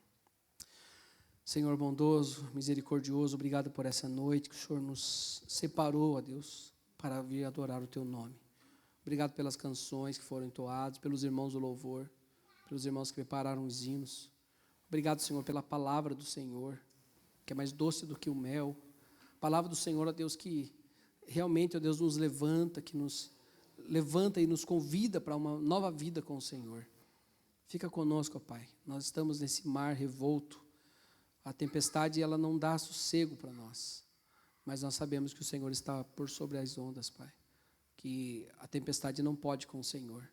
Senhor bondoso, misericordioso, obrigado por essa noite que o Senhor nos separou, ó Deus, para vir adorar o Teu nome. Obrigado pelas canções que foram entoadas, pelos irmãos do louvor, pelos irmãos que prepararam os hinos. Obrigado, Senhor, pela palavra do Senhor, que é mais doce do que o mel. Palavra do Senhor, ó Deus, que realmente, ó Deus, nos levanta, que nos levanta e nos convida para uma nova vida com o Senhor. Fica conosco, ó Pai. Nós estamos nesse mar revolto. A tempestade, ela não dá sossego para nós. Mas nós sabemos que o Senhor está por sobre as ondas, Pai. Que a tempestade não pode com o Senhor.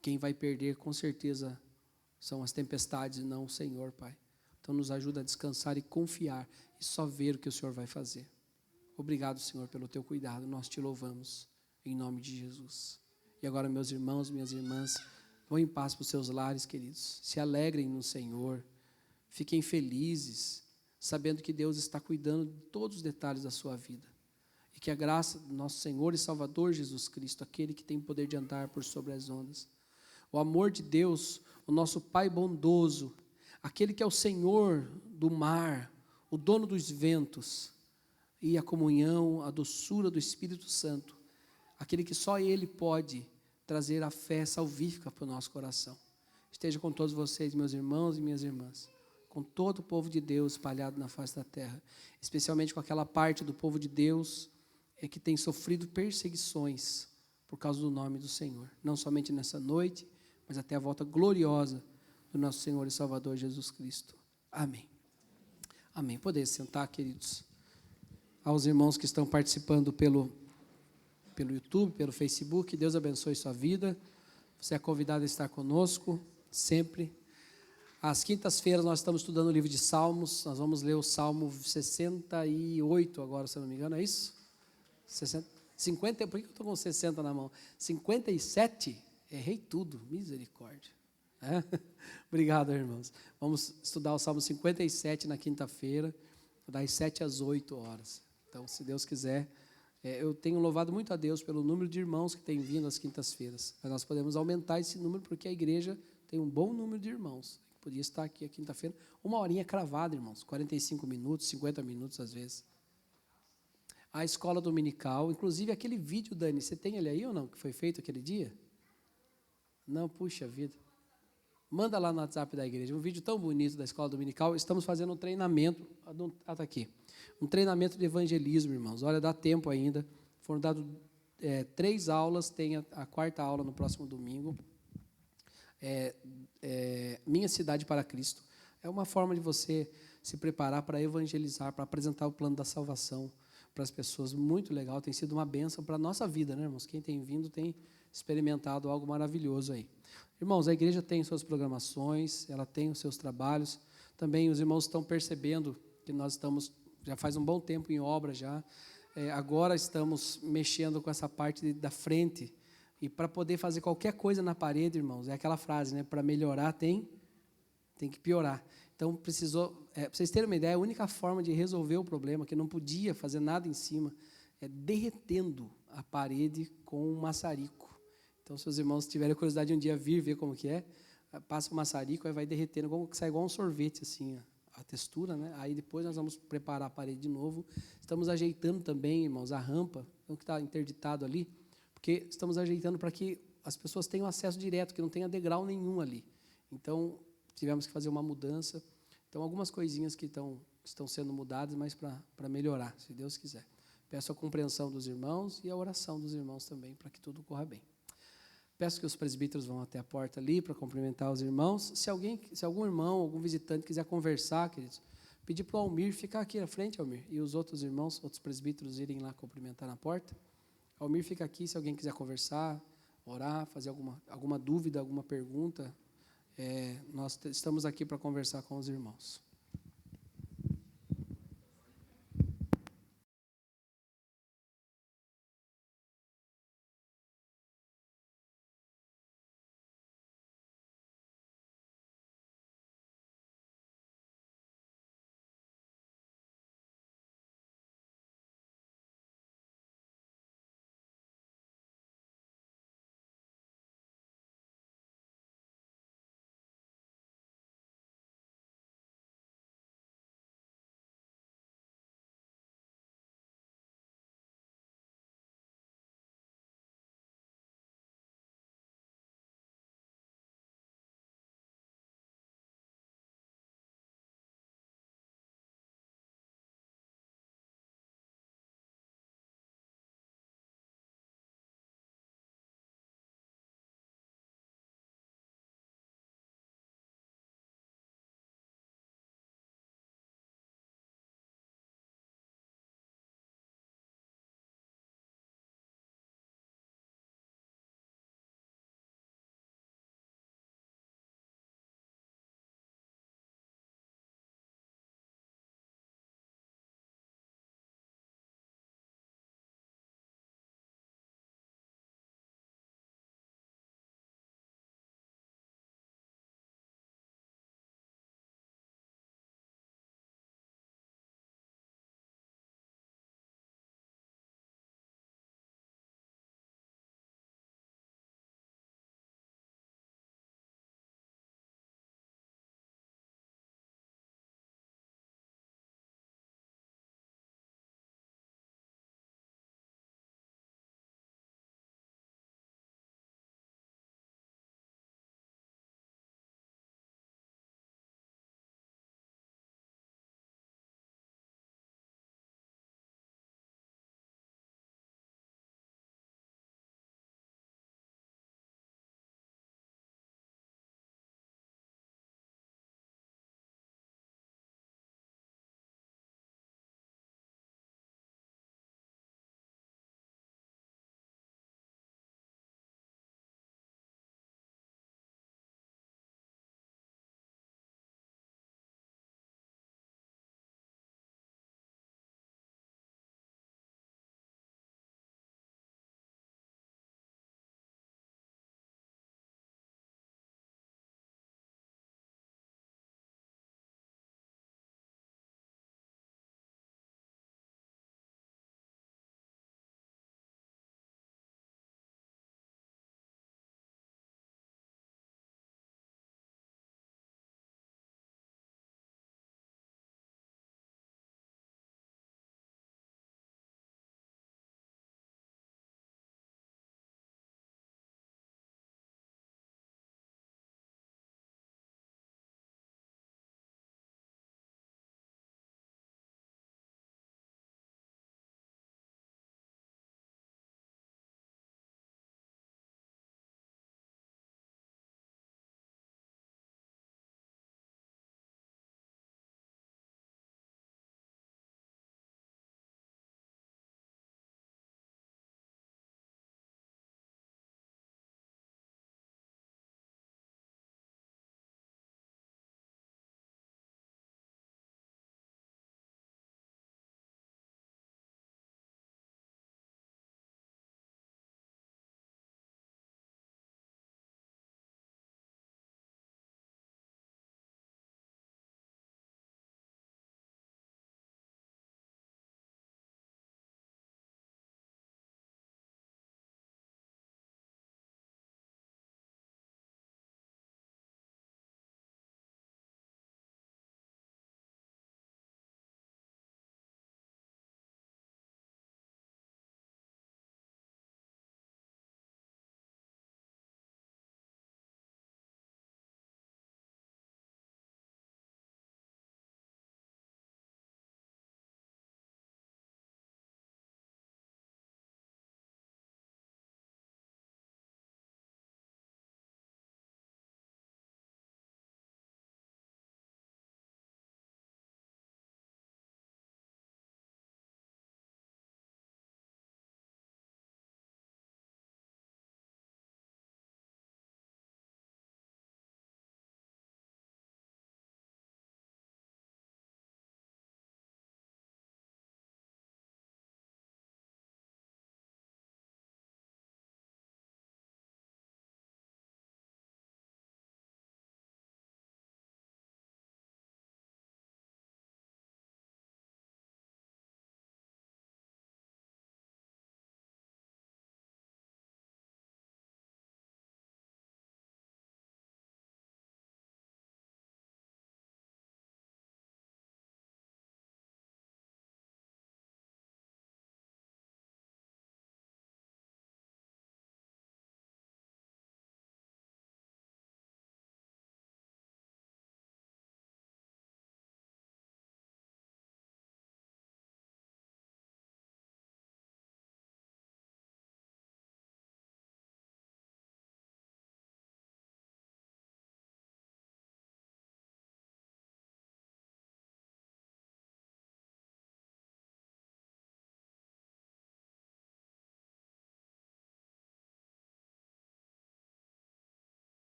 Quem vai perder, com certeza, são as tempestades e não o Senhor, Pai. Então nos ajuda a descansar e confiar e só ver o que o Senhor vai fazer. Obrigado, Senhor, pelo Teu cuidado. Nós Te louvamos em nome de Jesus. E agora, meus irmãos, minhas irmãs, vão em paz para os seus lares, queridos. Se alegrem no Senhor. Fiquem felizes, sabendo que Deus está cuidando de todos os detalhes da sua vida. E que a graça do nosso Senhor e Salvador Jesus Cristo, aquele que tem o poder de andar por sobre as ondas, o amor de Deus, o nosso Pai bondoso, aquele que é o Senhor do mar, o dono dos ventos, e a comunhão, a doçura do Espírito Santo, aquele que só Ele pode trazer a fé salvífica para o nosso coração. Esteja com todos vocês, meus irmãos e minhas irmãs, com todo o povo de Deus espalhado na face da terra, especialmente com aquela parte do povo de Deus que tem sofrido perseguições por causa do nome do Senhor, não somente nessa noite, mas até a volta gloriosa do nosso Senhor e Salvador Jesus Cristo. Amém. Amém. Poder sentar, queridos. Aos irmãos que estão participando pelo YouTube, pelo Facebook, Deus abençoe sua vida. Você é convidado a estar conosco sempre. Às quintas-feiras nós estamos estudando o livro de Salmos. Nós vamos ler o Salmo 68 agora, se eu não me engano, é isso? 50, por que eu estou com 60 na mão? 57? Errei tudo, misericórdia. É? Obrigado, irmãos. Vamos estudar o Salmo 57 na quinta-feira. das 7 às 8 horas. Então, se Deus quiser, eu tenho louvado muito a Deus pelo número de irmãos que têm vindo às quintas-feiras. Mas nós podemos aumentar esse número porque a igreja tem um bom número de irmãos. Podia estar aqui a quinta-feira, uma horinha cravada, irmãos, 45 minutos, 50 minutos às vezes. A escola dominical, inclusive aquele vídeo, Dani, você tem ele aí ou não, que foi feito aquele dia? Não, puxa vida. Manda lá no WhatsApp da igreja, um vídeo tão bonito da escola dominical. Estamos fazendo um treinamento, está aqui, um treinamento de evangelismo, irmãos. Olha, dá tempo ainda. Foram dadas 3 aulas, tem a 4ª aula no próximo domingo. Minha Cidade para Cristo. É uma forma de você se preparar para evangelizar, para apresentar o plano da salvação para as pessoas. Muito legal, tem sido uma bênção para a nossa vida, né, irmãos? Quem tem vindo tem experimentado algo maravilhoso aí. Irmãos, a igreja tem suas programações, ela tem os seus trabalhos. Também os irmãos estão percebendo que nós estamos, já faz um bom tempo em obra já. Agora estamos mexendo com essa parte da frente. E para poder fazer qualquer coisa na parede, irmãos, é aquela frase, né? Para melhorar tem que piorar. Então, para vocês terem uma ideia, a única forma de resolver o problema, que não podia fazer nada em cima, é derretendo a parede com um maçarico. Então, se os irmãos tiverem curiosidade de um dia vir ver como que é, passa o maçarico, aí vai derretendo, sai igual um sorvete, assim, a textura, né? Aí depois nós vamos preparar a parede de novo. Estamos ajeitando também, irmãos, a rampa, então que está interditado ali, porque estamos ajeitando para que as pessoas tenham acesso direto, que não tenha degrau nenhum ali. Então, tivemos que fazer uma mudança. Então, algumas coisinhas que estão sendo mudadas, mas para melhorar, se Deus quiser. Peço a compreensão dos irmãos e a oração dos irmãos também, para que tudo corra bem. Peço que os presbíteros vão até a porta ali para cumprimentar os irmãos. Se algum irmão, algum visitante quiser conversar, queridos, pedir para o Almir ficar aqui na frente, Almir, e os outros irmãos, outros presbíteros irem lá cumprimentar na porta. Almir fica aqui, se alguém quiser conversar, orar, fazer alguma dúvida, alguma pergunta, nós estamos aqui para conversar com os irmãos.